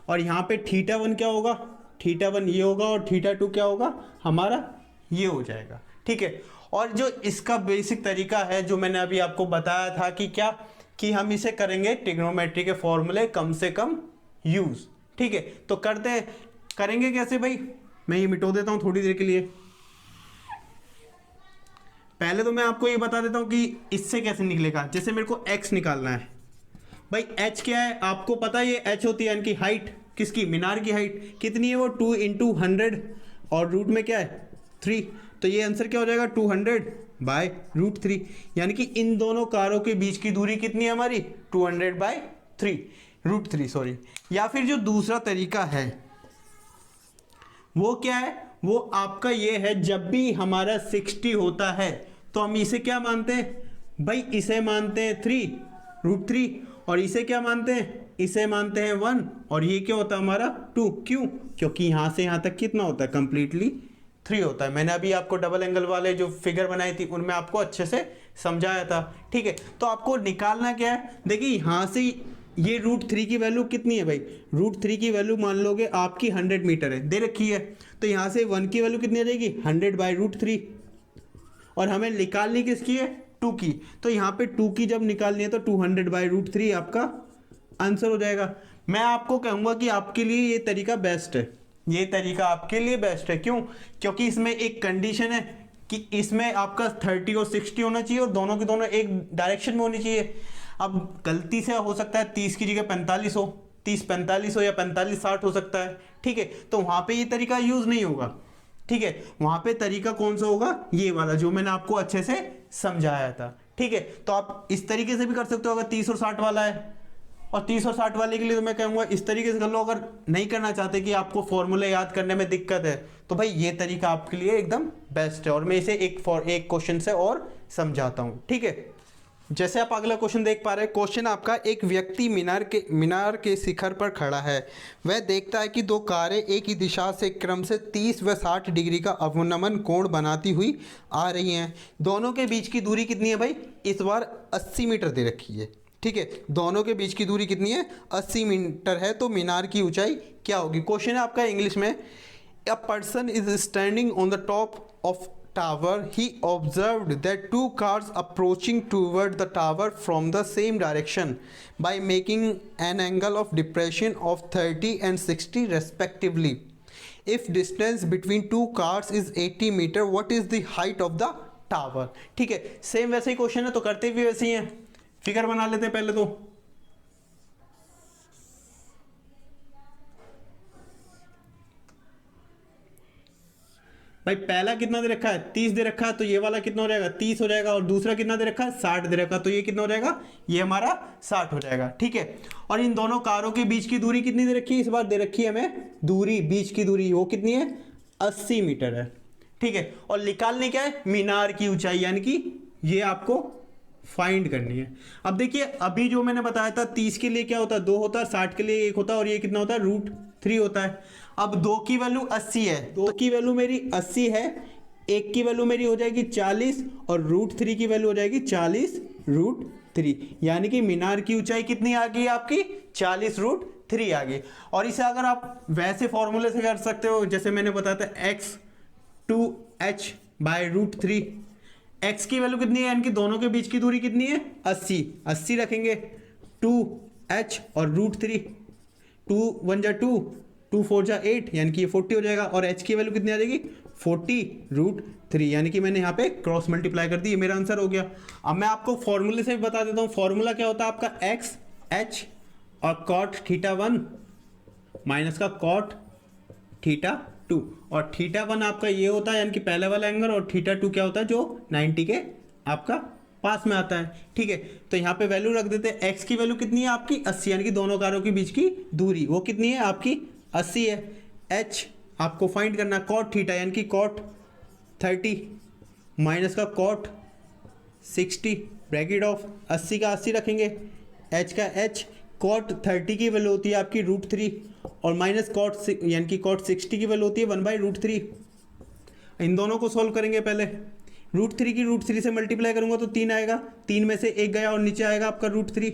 और यहाँ पे थीटा 1 क्या होगा, थीटा 1 ये होगा और थीटा 2 क्या होगा हमारा ये हो जाएगा। ठीक है, और जो इसका बेसिक तरीका है जो मैंने अभी आपको बताया था कि क्या, कि हम इसे करेंगे ट्रिग्नोमेट्री के फॉर्मूले कम से कम यूज। ठीक है, तो करते हैं, करेंगे कैसे भाई, मैं ये मिटो देता हूं थोड़ी देर के लिए। पहले तो मैं आपको ये बता देता हूं कि इससे कैसे निकलेगा। जैसे मेरे को x निकालना है भाई, h क्या है आपको पता है, ये h होती है यानी कि हाइट किसकी, मीनार की हाइट कितनी है वो 2 × 100 और रूट में क्या है 3, तो ये आंसर क्या हो जाएगा 200/√3, यानी कि इन दोनों कारों के बीच की दूरी कितनी है हमारी 200/√3 सॉरी। या फिर जो दूसरा तरीका है वो क्या है, वो आपका ये है, जब भी हमारा 60 होता है तो हम इसे क्या मानते हैं भाई, इसे मानते हैं 3√3 और इसे क्या मानते हैं, इसे मानते हैं 1 और ये क्या होता है हमारा 2। क्यों, क्योंकि यहाँ से यहाँ तक कितना होता है कंप्लीटली 3 होता है। मैंने अभी आपको डबल एंगल वाले जो फिगर बनाई थी उनमें आपको अच्छे से समझाया था। ठीक है, तो आपको निकालना क्या है, देखिए यहाँ से ये √3 की वैल्यू कितनी है भाई, √3 की वैल्यू मान लोगे आपकी 100 मीटर है, दे रखी है, तो यहाँ से 1 की वैल्यू कितनी आ जाएगी 100/√3 और हमें निकालनी किसकी है 2 की, तो यहाँ पे 2 की जब निकालनी है तो 200/√3 आपका आंसर हो जाएगा। मैं आपको कहूँगा कि आपके लिए ये तरीका बेस्ट है, ये तरीका आपके लिए बेस्ट है। क्यों, क्योंकि इसमें एक कंडीशन है कि इसमें आपका 30 और 60 होना चाहिए और दोनों की दोनों एक डायरेक्शन में होनी चाहिए। अब गलती से हो सकता है 30 की जगह 45 हो, 30-45 हो या 45-60 हो सकता है। ठीक है, तो वहाँ पे ये तरीका यूज़ नहीं होगा। ठीक है, वहाँ पे तरीका कौन सा होगा, ये वाला जो मैंने आपको अच्छे से समझाया था। ठीक है, तो आप इस तरीके से भी कर सकते हो अगर 30 और 60 वाला है, और 30 और 60 वाले के लिए तो मैं कहूँगा इस तरीके से कर लो। अगर नहीं करना चाहते कि आपको फॉर्मूले याद करने में दिक्कत है तो भाई ये तरीका आपके लिए एकदम बेस्ट है। और मैं इसे एक क्वेश्चन से और समझाता हूँ। ठीक है, जैसे आप अगला क्वेश्चन देख पा रहे हैं, क्वेश्चन आपका, एक व्यक्ति मीनार के शिखर पर खड़ा है। वह देखता है कि दो कारें एक ही दिशा से क्रम से 30 व 60 डिग्री का अवनमन कोण बनाती हुई आ रही हैं। दोनों के बीच की दूरी कितनी है भाई, इस बार 80 मीटर दे रखी है। ठीक है, दोनों के बीच की दूरी कितनी है 80 मीटर है, तो मीनार की ऊंचाई क्या होगी। क्वेश्चन है आपका इंग्लिश में, a person is standing on the top of tower. He observed that two cars approaching toward the tower from the same direction by making an angle of depression of 30 and 60 respectively. If distance between two cars is 80 meter, what is the height of the tower? ठीक है, same वैसे ही question है तो करते भी वैसे ही हैं। Figure बना लेते हैं पहले तो। भाई पहला कितना दे रखा है 30 दे रखा है, तो ये वाला कितना हो जाएगा 30 हो जाएगा, और दूसरा कितना दे रखा है 60 दे रखा है, तो ये कितना हो जाएगा ये हमारा 60 हो जाएगा। ठीक है, और इन दोनों कारों के बीच की दूरी कितनी दे रखी है, इस बार दे रखी है हमें दूरी, बीच की दूरी वो कितनी है 80 मीटर है। ठीक है, और निकालनी क्या है मीनार की ऊंचाई, यानी कि ये आपको फाइंड करनी है। अब देखिए अभी जो मैंने बताया था 30 के लिए क्या होता है 2 होता है, 60 के लिए 1 होता है, और ये कितना होता है √3 होता है। अब 2 की वैल्यू 80 है, 2 की वैल्यू मेरी 80 है, 1 की वैल्यू मेरी हो जाएगी 40 और √3 की वैल्यू हो जाएगी 40√3, यानी कि मीनार की ऊंचाई कितनी आ गई आपकी 40√3 आ गई। और इसे अगर आप वैसे फॉर्मूले से कर सकते हो जैसे मैंने बताया था x 2h/√3, x की वैल्यू कितनी है, यानी कि दोनों के बीच की दूरी कितनी है 80 रखेंगे, 2h और √3, 2 1 जा 2, 2 4 जा 8, यानी कि ये 40 हो जाएगा, और h की वैल्यू कितनी आ जाएगी 40√3, यानी कि मैंने यहाँ पे क्रॉस मल्टीप्लाई कर दी, ये मेरा आंसर हो गया। अब मैं आपको फॉर्मूले से भी बता देता हूँ, फॉर्मूला क्या होता है आपका x h और cot θ1 माइनस का cot θ2, और θ1 आपका ये होता है यानी कि पहले वाला एंगल, और θ2 क्या होता है जो 90 के आपका पास में आता है। ठीक है, तो यहाँ पे वैल्यू रख देते हैं, x की वैल्यू कितनी है आपकी 80, यानी कि दोनों कारों के बीच की दूरी वो कितनी है आपकी 80 है। h आपको फाइंड करना cot θ, यानी कि cot 30 माइनस का cot 60 ब्रैकेट ऑफ 80 का 80 रखेंगे, h का h, cot 30 की वैल्यू होती है आपकी √3 और माइनस cot यानी कि cot 60 की वैल्यू होती है 1/√3। इन दोनों को सॉल्व करेंगे पहले, √3 की √3 से मल्टीप्लाई करूंगा तो 3 आएगा, 3 में से 1 गया और नीचे आएगा आपका √3,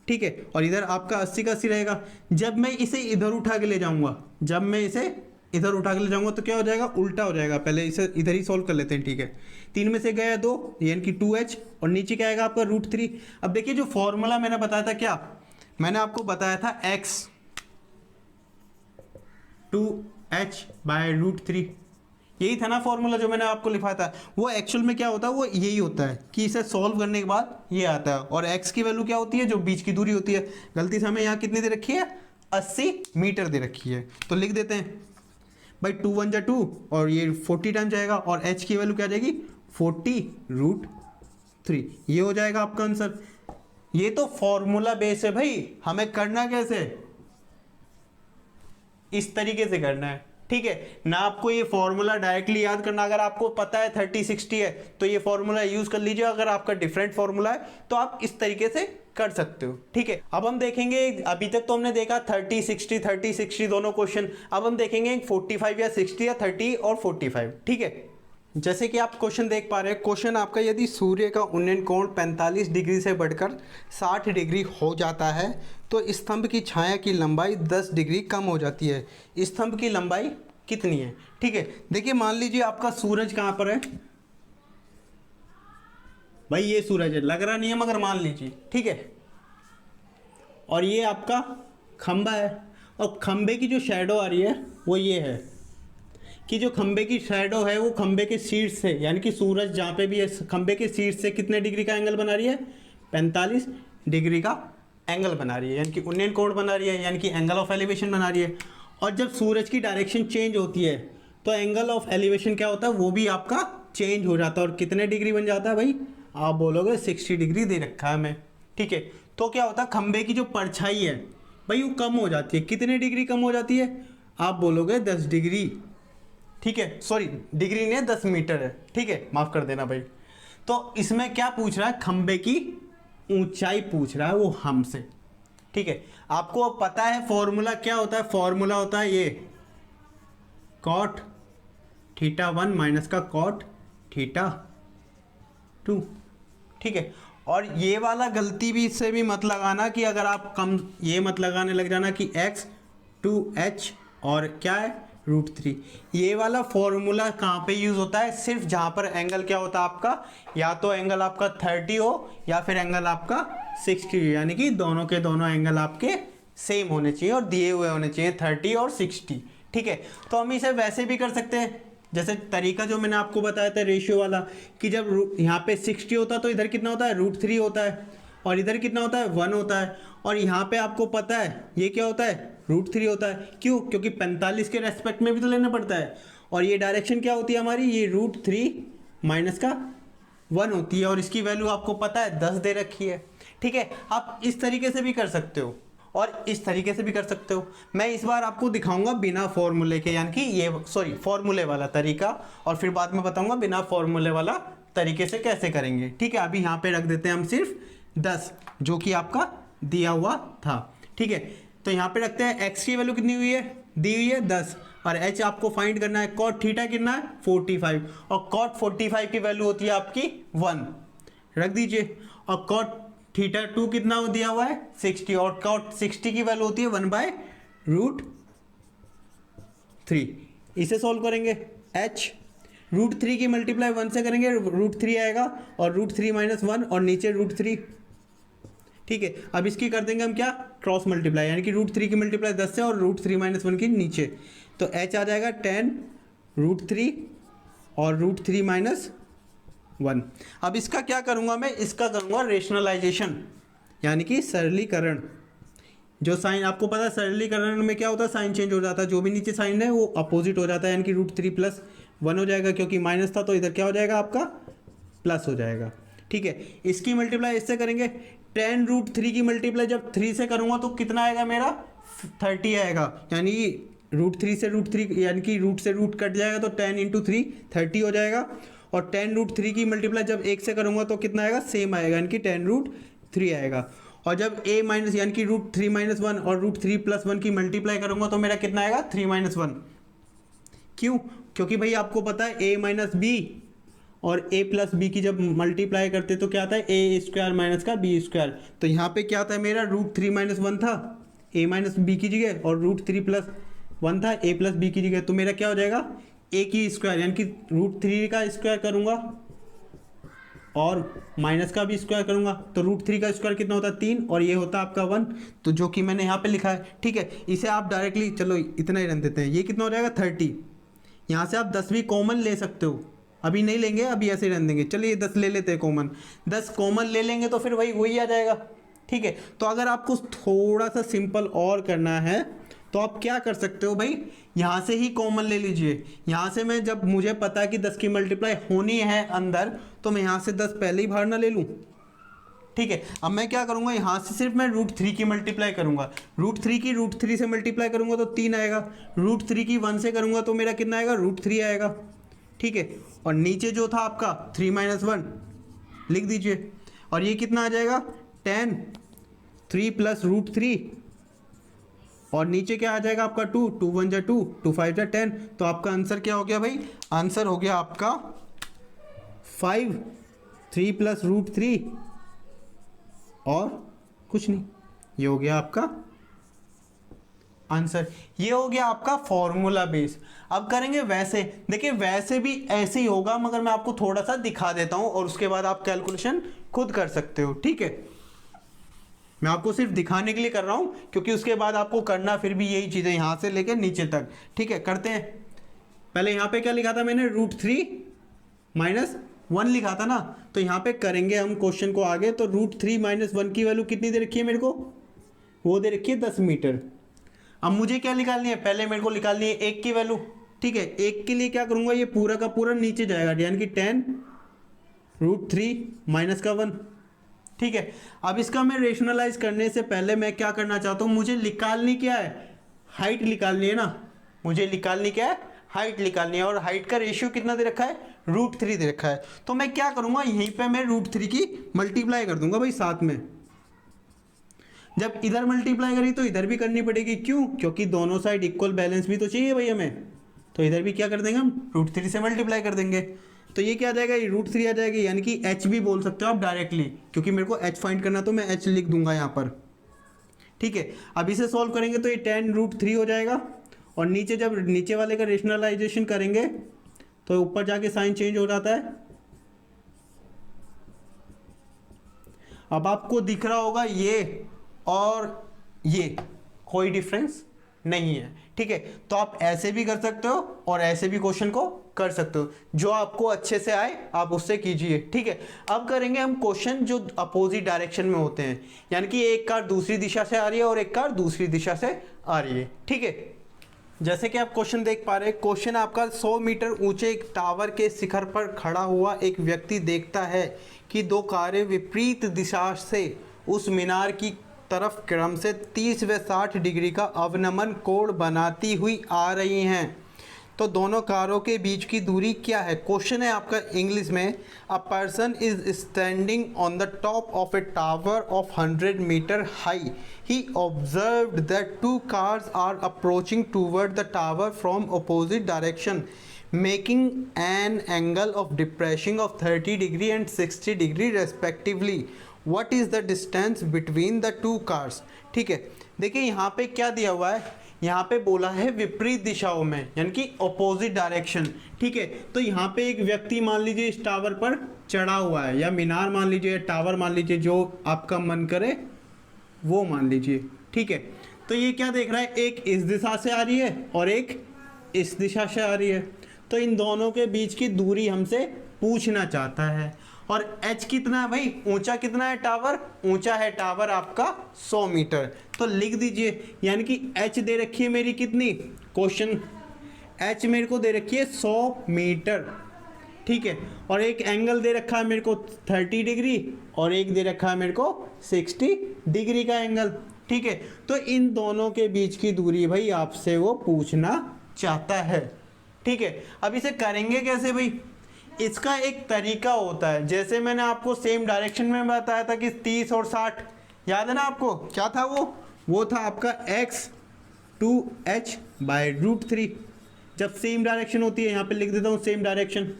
ठीक है। और इधर आपका 80 का 80 रहेगा। जब मैं इसे इधर उठा के ले जाऊंगा, जब मैं इसे इधर उठा के ले जाऊंगा तो क्या हो जाएगा, उल्टा हो जाएगा। पहले इसे इधर ही सॉल्व कर लेते हैं, ठीक है। 3 में से गया 2 यानी कि 2h और नीचे क्या आएगा आपका √3। अब देखिए जो फॉर्मूला मैंने बताया था, क्या मैंने आपको बताया था, x 2h बाय √3, यही था ना फॉर्मूला जो मैंने आपको लिखा था। वो एक्चुअल में क्या होता है, वो यही होता है कि इसे सॉल्व करने के बाद ये आता है। और x की वैल्यू क्या होती है, जो बीच की दूरी होती है। गलती से हमें यहाँ कितनी दे रखी है, 80 मीटर दे रखी है, तो लिख देते हैं भाई 2 1 जा 2 और ये 40 टाइम जाएगा और h की वैल्यू क्या आ जाएगी 40√3, ये हो जाएगा आपका आंसर। ये तो फॉर्मूला बेस है भाई, हमें करना कैसे, इस तरीके से करना है, ठीक है ना। आपको ये फॉर्मूला डायरेक्टली याद करना, अगर आपको पता है 30 60 है तो ये फॉर्मूला यूज कर लीजिए। अगर आपका डिफरेंट फॉर्मूला है तो आप इस तरीके से कर सकते हो, ठीक है। अब हम देखेंगे, अभी तक तो हमने देखा 30 60 दोनों क्वेश्चन। अब हम देखेंगे 45 या 60 या 30 और 45, ठीक है। जैसे कि आप क्वेश्चन देख पा रहे हैं, क्वेश्चन आपका, यदि सूर्य का उन्नयन कोण 45 डिग्री से बढ़कर 60 डिग्री हो जाता है तो स्तंभ की छाया की लंबाई 10 डिग्री कम हो जाती है। स्तंभ की लंबाई कितनी है, ठीक है। देखिए मान लीजिए आपका सूरज कहाँ पर है भाई, ये सूरज है, लग रहा नहीं है मगर मान लीजिए, ठीक है। और ये आपका खंबा है, और खंबे की जो शैडो आ रही है वो ये है कि जो खंबे की शैडो है वो खंबे के शीर्ष से, यानी कि सूरज जहाँ पे भी है खंबे के शीर्ष से कितने डिग्री का एंगल बना रही है, 45 डिग्री का एंगल बना रही है, यानी कि उन्नयन कोण बना रही है, यानी कि एंगल ऑफ एलिवेशन बना रही है। और जब सूरज की डायरेक्शन चेंज होती है तो एंगल ऑफ एलिवेशन क्या होता है, वो भी आपका चेंज हो जाता है। और कितने डिग्री बन जाता है भाई, आप बोलोगे 60 डिग्री दे रखा है हमें, ठीक है। तो क्या होता है, खंबे की जो परछाई है भाई वो कम हो जाती है। कितने डिग्री कम हो जाती है, आप बोलोगे 10 डिग्री, ठीक है। सॉरी डिग्री नहीं है, 10 मीटर है, ठीक है, माफ़ कर देना भाई। तो इसमें क्या पूछ रहा है, खंबे की ऊंचाई पूछ रहा है वो हमसे, ठीक है। आपको पता है फॉर्मूला क्या होता है, फॉर्मूला होता है ये cot θ1 माइनस का cot θ2, ठीक है। और ये वाला गलती भी इससे भी मत लगाना कि अगर आप कम, ये मत लगाने लग जाना कि x 2h और क्या है √3। ये वाला फॉर्मूला कहाँ पे यूज़ होता है, सिर्फ जहाँ पर एंगल क्या होता है आपका, या तो एंगल आपका 30 हो या फिर एंगल आपका 60 हो, यानी कि दोनों के दोनों एंगल आपके सेम होने चाहिए और दिए हुए होने चाहिए 30 और 60, ठीक है। तो हम इसे वैसे भी कर सकते हैं, जैसे तरीका जो मैंने आपको बताया था रेशियो वाला, कि जब यहाँ पे 60 होता है तो इधर कितना होता है √3 होता है, और इधर कितना होता है 1 होता है, और यहाँ पे आपको पता है ये क्या होता है √3 होता है। क्यों, क्योंकि 45 के रेस्पेक्ट में भी तो लेना पड़ता है। और ये डायरेक्शन क्या होती है हमारी, ये √3 माइनस का 1 होती है, और इसकी वैल्यू आपको पता है 10 दे रखी है, ठीक है। आप इस तरीके से भी कर सकते हो और इस तरीके से भी कर सकते हो। मैं इस बार आपको दिखाऊंगा बिना फॉर्मूले के, यानी कि ये सॉरी फॉर्मूले वाला तरीका, और फिर बाद में बताऊंगा बिना फॉर्मूले वाला तरीके से कैसे करेंगे, ठीक है। अभी यहाँ पे रख देते हैं हम सिर्फ 10 जो कि आपका दिया हुआ था, ठीक है। तो यहाँ पे रखते हैं x की वैल्यू कितनी हुई है, दी हुई है 10, और h आपको फाइंड करना है। cot थीटा कितना है 45, और cot 45 की वैल्यू होती है आपकी 1, रख दीजिए। और cot θ2 कितना दिया हुआ है 60, और cot 60 की वैल्यू होती है 1/√3। इसे सॉल्व करेंगे, h √3 की मल्टीप्लाई 1 से करेंगे √3 आएगा, और √3 - 1 और नीचे √3, ठीक है। अब इसकी कर देंगे हम क्या, क्रॉस मल्टीप्लाई, यानी कि √3 की मल्टीप्लाई 10 से और √3 - 1 की नीचे, तो h आ जाएगा 10 √3 और √3 - 1। अब इसका क्या करूँगा मैं, इसका करूँगा रेशनलाइजेशन, यानी कि सरलीकरण। जो साइन आपको पता है सरलीकरण में क्या होता है, साइन चेंज हो जाता है, जो भी नीचे साइन है वो अपोजिट हो जाता है, यानी कि √3 + 1 हो जाएगा, क्योंकि माइनस था तो इधर क्या हो जाएगा आपका प्लस हो जाएगा, ठीक है। इसकी मल्टीप्लाई इससे करेंगे, 10 √3 की मल्टीप्लाई जब 3 से करूँगा तो कितना आएगा मेरा 30 आएगा, यानी √3 से √3 यानी कि रूट से रूट कट जाएगा तो 10 × 3 30 हो जाएगा। और 10 √3 की मल्टीप्लाई जब 1 से करूँगा तो कितना आएगा, सेम आएगा, यानी कि 10 √3 आएगा। और जब a माइनस यानी कि √3 - 1 और √3 + 1 की मल्टीप्लाई करूँगा तो मेरा कितना आएगा 3 - 1। क्यों, क्योंकि भाई आपको पता है a - b और a प्लस बी की जब मल्टीप्लाई करते तो क्या आता है ए स्क्वायर माइनस का बी स्क्वायर। तो यहाँ पे क्या था मेरा √3 माइनस 1 था a माइनस बी की जगह, और √3 प्लस 1 था a प्लस बी की जगह। तो मेरा क्या हो जाएगा a की स्क्वायर, यानी कि √3 का स्क्वायर करूँगा और माइनस का भी स्क्वायर करूंगा, तो √3 का स्क्वायर कितना होता है 3, और ये होता है आपका 1, तो जो कि मैंने यहाँ पे लिखा है। ठीक है, इसे आप डायरेक्टली चलो इतना ही रन देते हैं, ये कितना हो जाएगा 30। यहाँ से आप 10 भी कॉमन ले सकते हो, अभी नहीं लेंगे, अभी ऐसे ही रन देंगे। चलिए 10 ले लेते हैं कॉमन, 10 कॉमन ले लेंगे तो फिर वही आ जाएगा। ठीक है, तो अगर आपको थोड़ा सा सिंपल और करना है तो आप क्या कर सकते हो भाई, यहाँ से ही कॉमन ले लीजिए। यहाँ से मैं जब मुझे पता है कि 10 की मल्टीप्लाई होनी है अंदर, तो मैं यहाँ से 10 पहले ही बाहर ना ले लूँ। ठीक है, अब मैं क्या करूँगा, यहाँ से सिर्फ मैं √3 की मल्टीप्लाई करूँगा। √3 की √3 से मल्टीप्लाई करूँगा तो 3 आएगा, √3 की 1 से करूँगा तो मेरा कितना आएगा √3 आएगा। ठीक है, और नीचे जो था आपका 3 माइनस 1 लिख दीजिए, और ये कितना आ जाएगा 10, 3 प्लस √3, और नीचे क्या आ जाएगा आपका 2, 2 1 जा 2, 2 5 जा 10। तो आपका आंसर क्या हो गया भाई, आंसर हो गया आपका 5, 3 प्लस √3 और कुछ नहीं, ये हो गया आपका आंसर। ये हो गया आपका फॉर्मूला बेस। अब करेंगे वैसे, देखिए वैसे भी ऐसे ही होगा, मगर मैं आपको थोड़ा सा दिखा देता हूं और उसके बाद आप कैलकुलेशन खुद कर सकते हो। ठीक है, मैं आपको सिर्फ दिखाने के लिए कर रहा हूं, क्योंकि उसके बाद आपको करना फिर भी यही चीज़ें यहां से लेकर नीचे तक। ठीक है, करते हैं। पहले यहां पे क्या लिखा था मैंने, √3 माइनस 1 लिखा था ना, तो यहां पे करेंगे हम क्वेश्चन को आगे। तो √3 माइनस 1 की वैल्यू कितनी दे रखी है मेरे को, वो दे रखी है 10 मीटर। अब मुझे क्या निकालनी है, पहले मेरे को निकालनी है 1 की वैल्यू। ठीक है, 1 के लिए क्या करूंगा, ये पूरा का पूरा नीचे जाएगा, यानी कि 10 √3 माइनस का 1। ठीक है, अब इसका मैं रेशनलाइज करने से पहले मैं क्या करना चाहता हूं, मुझे निकालनी क्या है, हाइट निकालनी है ना। मुझे निकालनी क्या है, हाइट निकालनी है, और हाइट का रेशियो कितना दे रखा है, √3 दे रखा है। तो मैं क्या करूंगा, यहीं पे मैं √3 की मल्टीप्लाई कर दूंगा भाई साथ में। जब इधर मल्टीप्लाई करी तो इधर भी करनी पड़ेगी, क्यों, क्योंकि दोनों साइड इक्वल बैलेंस भी तो चाहिए भाई हमें। तो इधर भी क्या कर देंगे हम, √3 से मल्टीप्लाई कर देंगे। तो ये क्या आ जाएगा, ये √3 आ जाएगी, यानी कि h भी बोल सकते हो आप डायरेक्टली, क्योंकि मेरे को h फाइंड करना, तो मैं h लिख दूंगा यहाँ पर। ठीक है, अब इसे सॉल्व करेंगे तो ये 10 √3 हो जाएगा, और नीचे जब नीचे वाले का रेशनलाइजेशन करेंगे तो ऊपर जाके साइन चेंज हो जाता है। अब आपको दिख रहा होगा ये और ये कोई डिफरेंस नहीं है। ठीक है, तो आप ऐसे भी कर सकते हो और ऐसे भी क्वेश्चन को कर सकते हो, जो आपको अच्छे से आए आप उससे कीजिए। ठीक है, अब करेंगे हम क्वेश्चन जो अपोजिट डायरेक्शन में होते हैं, यानी कि एक कार दूसरी दिशा से आ रही है और एक कार दूसरी दिशा से आ रही है। ठीक है, जैसे कि आप क्वेश्चन देख पा रहे हैं, क्वेश्चन आपका 100 मीटर ऊंचे एक टावर के शिखर पर खड़ा हुआ एक व्यक्ति देखता है कि 2 कारें विपरीत दिशा से उस मीनार की तरफ क्रम से 30 व 60 डिग्री का अवनमन कोण बनाती हुई आ रही हैं, तो दोनों कारों के बीच की दूरी क्या है। क्वेश्चन है आपका इंग्लिश में, a person is standing on the top of a tower of 100 meter high, he observed that 2 cars are approaching toward the tower from opposite direction, making an angle of depression of 30 degree and 60 degree respectively. What is the distance between the 2 cars? ठीक है, देखिए यहाँ पे क्या दिया हुआ है, यहाँ पे बोला है विपरीत दिशाओं में, यानी कि ऑपोजिट डायरेक्शन। ठीक है, तो यहाँ पे एक व्यक्ति मान लीजिए इस टावर पर चढ़ा हुआ है, या मीनार मान लीजिए, टावर मान लीजिए, जो आपका मन करे वो मान लीजिए। ठीक है, तो ये क्या देख रहा है, एक इस दिशा से आ रही है और एक इस दिशा से आ रही है, तो इन दोनों के बीच की दूरी हमसे पूछना चाहता है। और h कितना है भाई, ऊंचा कितना है टावर, ऊंचा है टावर आपका 100 मीटर, तो लिख दीजिए, यानी कि h दे रखी है मेरी कितनी, क्वेश्चन h मेरे को दे रखी है 100 मीटर। ठीक है, और एक एंगल दे रखा है मेरे को 30 डिग्री और एक दे रखा है मेरे को 60 डिग्री का एंगल। ठीक है, तो इन दोनों के बीच की दूरी भाई आपसे वो पूछना चाहता है। ठीक है, अब इसे करेंगे कैसे भाई, इसका एक तरीका होता है, जैसे मैंने आपको सेम डायरेक्शन में बताया था कि 30 और 60, याद है ना आपको, क्या था वो था आपका x 2h बाय √3। जब सेम डायरेक्शन होती है, यहाँ पे लिख देता हूँ सेम डायरेक्शन,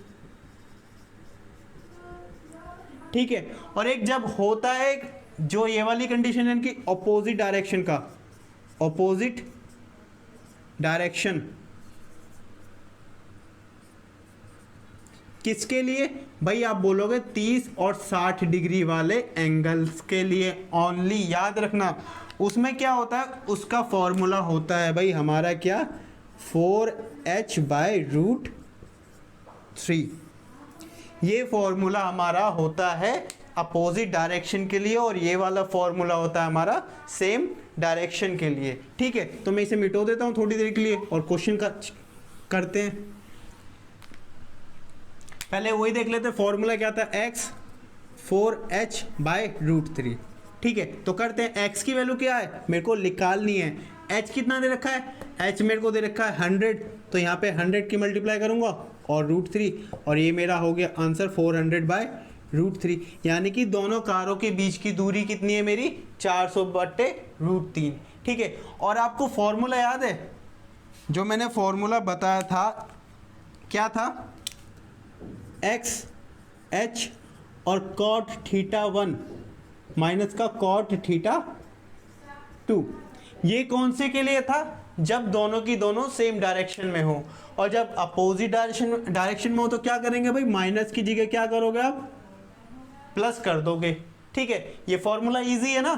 ठीक है। और एक जब होता है जो ये वाली कंडीशन है कि ऑपोजिट डायरेक्शन का, ऑपोजिट डायरेक्शन किसके लिए भाई, आप बोलोगे 30 और 60 डिग्री वाले एंगल्स के लिए ओनली। याद रखना उसमें क्या होता है, उसका फॉर्मूला होता है भाई हमारा क्या, 4h/√3। ये फॉर्मूला हमारा होता है अपोजिट डायरेक्शन के लिए, और ये वाला फॉर्मूला होता है हमारा सेम डायरेक्शन के लिए। ठीक है, तो मैं इसे मिटो देता हूँ थोड़ी देर के लिए और क्वेश्चन का करते हैं। पहले वही देख लेते हैं, फॉर्मूला क्या था, x 4h/√3। ठीक है, तो करते हैं। x की वैल्यू क्या है मेरे को निकालनी है। h कितना दे रखा है, h मेरे को दे रखा है 100, तो यहाँ पे 100 की मल्टीप्लाई करूँगा और √3, और ये मेरा हो गया आंसर 400/√3। यानी कि दोनों कारों के बीच की दूरी कितनी है मेरी, 400/√3। ठीक है, और आपको फॉर्मूला याद है जो मैंने फॉर्मूला बताया था, क्या था, x h और cot θ1 माइनस का cot θ2। ये कौन से के लिए था, जब दोनों की दोनों सेम डायरेक्शन में हो, और जब अपोजिट डायरेक्शन में हो तो क्या करेंगे भाई, माइनस की जगह क्या करोगे आप, प्लस कर दोगे। ठीक है, ये फॉर्मूला इजी है ना,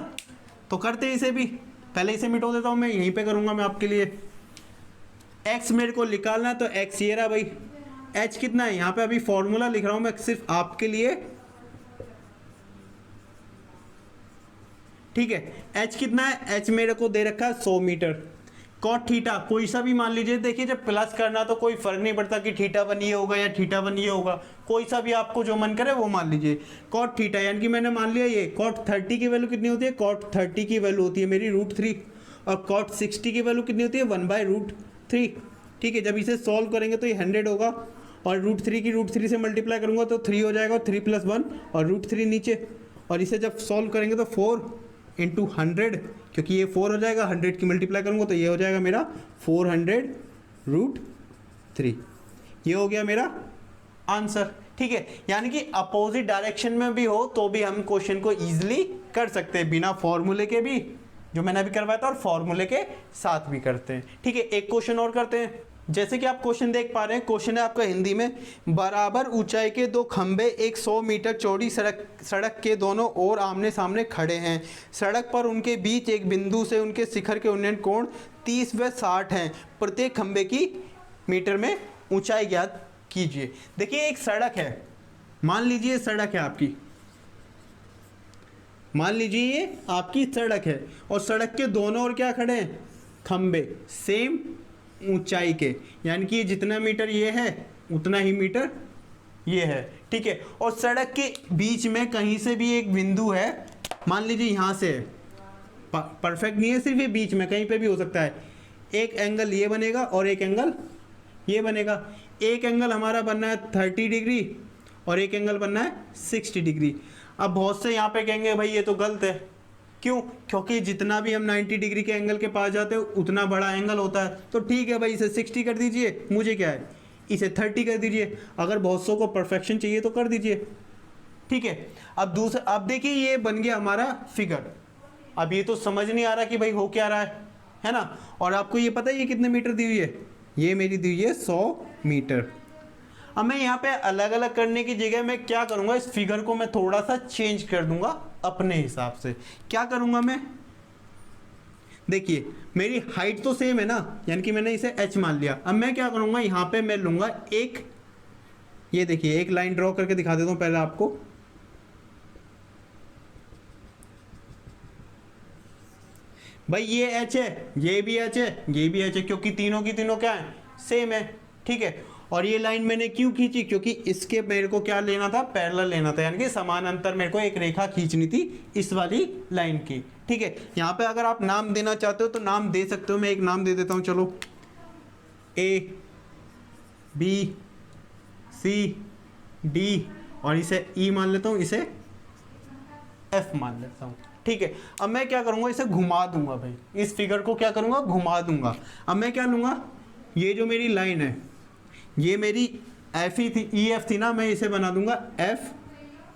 तो करते हैं इसे भी। पहले इसे मिटो देता हूं मैं, यहीं पे करूंगा मैं आपके लिए। x मेरे को निकालना है, तो x ये रहा भाई। h कितना है, यहाँ पे अभी फॉर्मूला लिख रहा हूं मैं सिर्फ आपके लिए। ठीक है, h कितना है, h मेरे को दे रखा है 100 मीटर। cot थीटा कोई सा भी मान लीजिए, देखिए जब प्लस करना तो कोई फर्क नहीं पड़ता कि θ1 ये होगा या θ1 ये होगा, कोई सा भी आपको जो मन करे वो मान लीजिए। cot थीटा यानी कि मैंने मान लिया ये cot 30 की वैल्यू कितनी होती है, cot 30 की वैल्यू होती है मेरी √3, और cot 60 की वैल्यू कितनी होती है, 1/√3। ठीक है, जब इसे सॉल्व करेंगे तो ये 100 होगा, और √3 की √3 से मल्टीप्लाई करूंगा तो 3 हो जाएगा, 3 + 1 और √3 नीचे, और इसे जब सॉल्व करेंगे तो 4 × 100, क्योंकि ये 4 हो जाएगा, 100 की मल्टीप्लाई करूंगा तो ये हो जाएगा मेरा 400√3। ये हो गया मेरा आंसर। ठीक है, यानी कि अपोजिट डायरेक्शन में भी हो तो भी हम क्वेश्चन को इजीली कर सकते हैं, बिना फॉर्मूले के भी, जो मैंने अभी करवाया था, और फॉर्मूले के साथ भी करते हैं। ठीक है, एक क्वेश्चन और करते हैं। जैसे कि आप क्वेश्चन देख पा रहे हैं, क्वेश्चन है आपका हिंदी में, बराबर ऊंचाई के दो खंबे एक 100 मीटर चौड़ी सड़क के दोनों ओर आमने सामने खड़े हैं। सड़क पर उनके बीच एक बिंदु से उनके शिखर के उन्नयन कोण 30 व 60 हैं। प्रत्येक खंबे की मीटर में ऊंचाई ज्ञात कीजिए। देखिए एक सड़क है, मान लीजिए सड़क है आपकी, मान लीजिए ये आपकी सड़क है, और सड़क के दोनों ओर क्या खड़े हैं, खंबे सेम ऊंचाई के, यानी कि जितना मीटर ये है उतना ही मीटर ये है। ठीक है, और सड़क के बीच में कहीं से भी एक बिंदु है, मान लीजिए यहाँ से है, परफेक्ट नहीं है, सिर्फ ये बीच में कहीं पे भी हो सकता है। एक एंगल ये बनेगा और एक एंगल ये बनेगा। एक एंगल हमारा बनना है 30 डिग्री और एक एंगल बनना है 60 डिग्री। अब बहुत से यहाँ पे कहेंगे भाई ये तो गलत है, क्यों, क्योंकि जितना भी हम 90 डिग्री के एंगल के पास जाते हैं उतना बड़ा एंगल होता है। तो ठीक है भाई, इसे 60 कर दीजिए, मुझे क्या है, इसे 30 कर दीजिए, अगर बहुत सौ को परफेक्शन चाहिए तो कर दीजिए। ठीक है, अब दूसरा, अब देखिए ये बन गया हमारा फिगर। अब ये तो समझ नहीं आ रहा कि भाई हो क्या रहा है ना। और आपको ये पता है ये कितने मीटर दी हुई है, ये मेरी दी हुई है 100 मीटर। अब मैं यहाँ पे अलग अलग करने की जगह मैं क्या करूँगा, इस फिगर को मैं थोड़ा सा चेंज कर दूंगा अपने हिसाब से। क्या करूँगा मैं, देखिए मेरी हाइट तो सेम है ना, यानी कि मैंने इसे h मान लिया। अब मैं क्या करूँगा, यहाँ पे मैं लूँगा एक, ये देखिए एक लाइन ड्रॉ करके दिखा देता हूँ पहले आपको। भाई ये h है, ये भी h है, ये भी h है, क्योंकि तीनों की तीनों क्या है, सेम है। ठीक है, और ये लाइन मैंने क्यों खींची, क्योंकि इसके मेरे को क्या लेना था, पैरेलल लेना था, यानी कि समान अंतर मेरे को एक रेखा खींचनी थी इस वाली लाइन की। ठीक है, यहाँ पे अगर आप नाम देना चाहते हो तो नाम दे सकते हो, मैं एक नाम दे देता हूँ, चलो A B C D, और इसे E मान लेता हूँ, इसे F मान लेता हूँ। ठीक है, अब मैं क्या करूँगा, इसे घुमा दूंगा भाई, इस फिगर को क्या करूँगा, घुमा दूंगा। अब मैं क्या लूँगा, ये जो मेरी लाइन है ये मेरी एफ ही थी, ई एफ थी ना, मैं इसे बना दूंगा एफ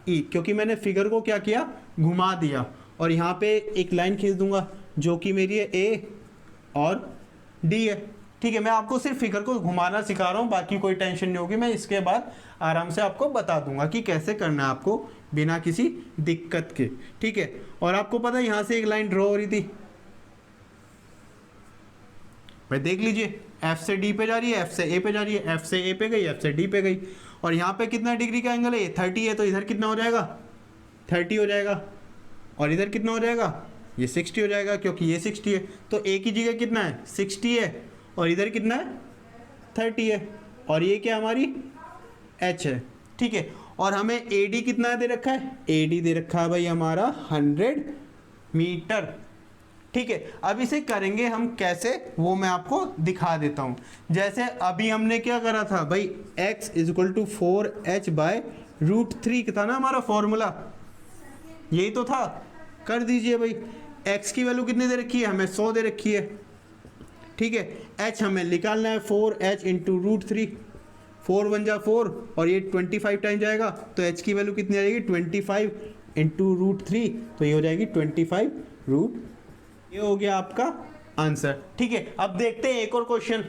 ई, क्योंकि मैंने फिगर को क्या किया, घुमा दिया। और यहाँ पे एक लाइन खींच दूंगा जो कि मेरी है ए और डी है। ठीक है, मैं आपको सिर्फ फिगर को घुमाना सिखा रहा हूँ, बाकी कोई टेंशन नहीं होगी। मैं इसके बाद आराम से आपको बता दूंगा कि कैसे करना है आपको बिना किसी दिक्कत के। ठीक है, और आपको पता है यहाँ से एक लाइन ड्रॉ हो रही थी, भाई देख लीजिए, एफ से डी पे जा रही है, एफ से ए पे जा रही है, एफ से ए पे गई, एफ से डी पे गई। और यहाँ पे कितना डिग्री का एंगल है, 30 है, तो इधर कितना हो जाएगा, 30 हो जाएगा। और इधर कितना हो जाएगा, ये 60 हो जाएगा, क्योंकि ये 60 है। तो ए की जगह कितना है, 60 है, और इधर कितना है, 30 है। और ये क्या हमारी एच है। ठीक है, और हमें ए डी कितना दे रखा है, ए डी दे रखा है भाई हमारा 100 मीटर। ठीक है, अब इसे करेंगे हम कैसे, वो मैं आपको दिखा देता हूँ। जैसे अभी हमने क्या करा था भाई, x = 4h/√3 था ना हमारा फॉर्मूला, यही तो था। कर दीजिए भाई, x की वैल्यू कितनी दे रखी है, हमें 100 दे रखी है। ठीक है, h हमें निकालना है 4h × √3, 4 × 1 = 4, और ये 25 टाइम जाएगा, तो h की वैल्यू कितनी आ जाएगी, 25 × √3, तो ये हो जाएगी 25 रूट। ये हो गया आपका आंसर। ठीक है, अब देखते हैं एक और क्वेश्चन।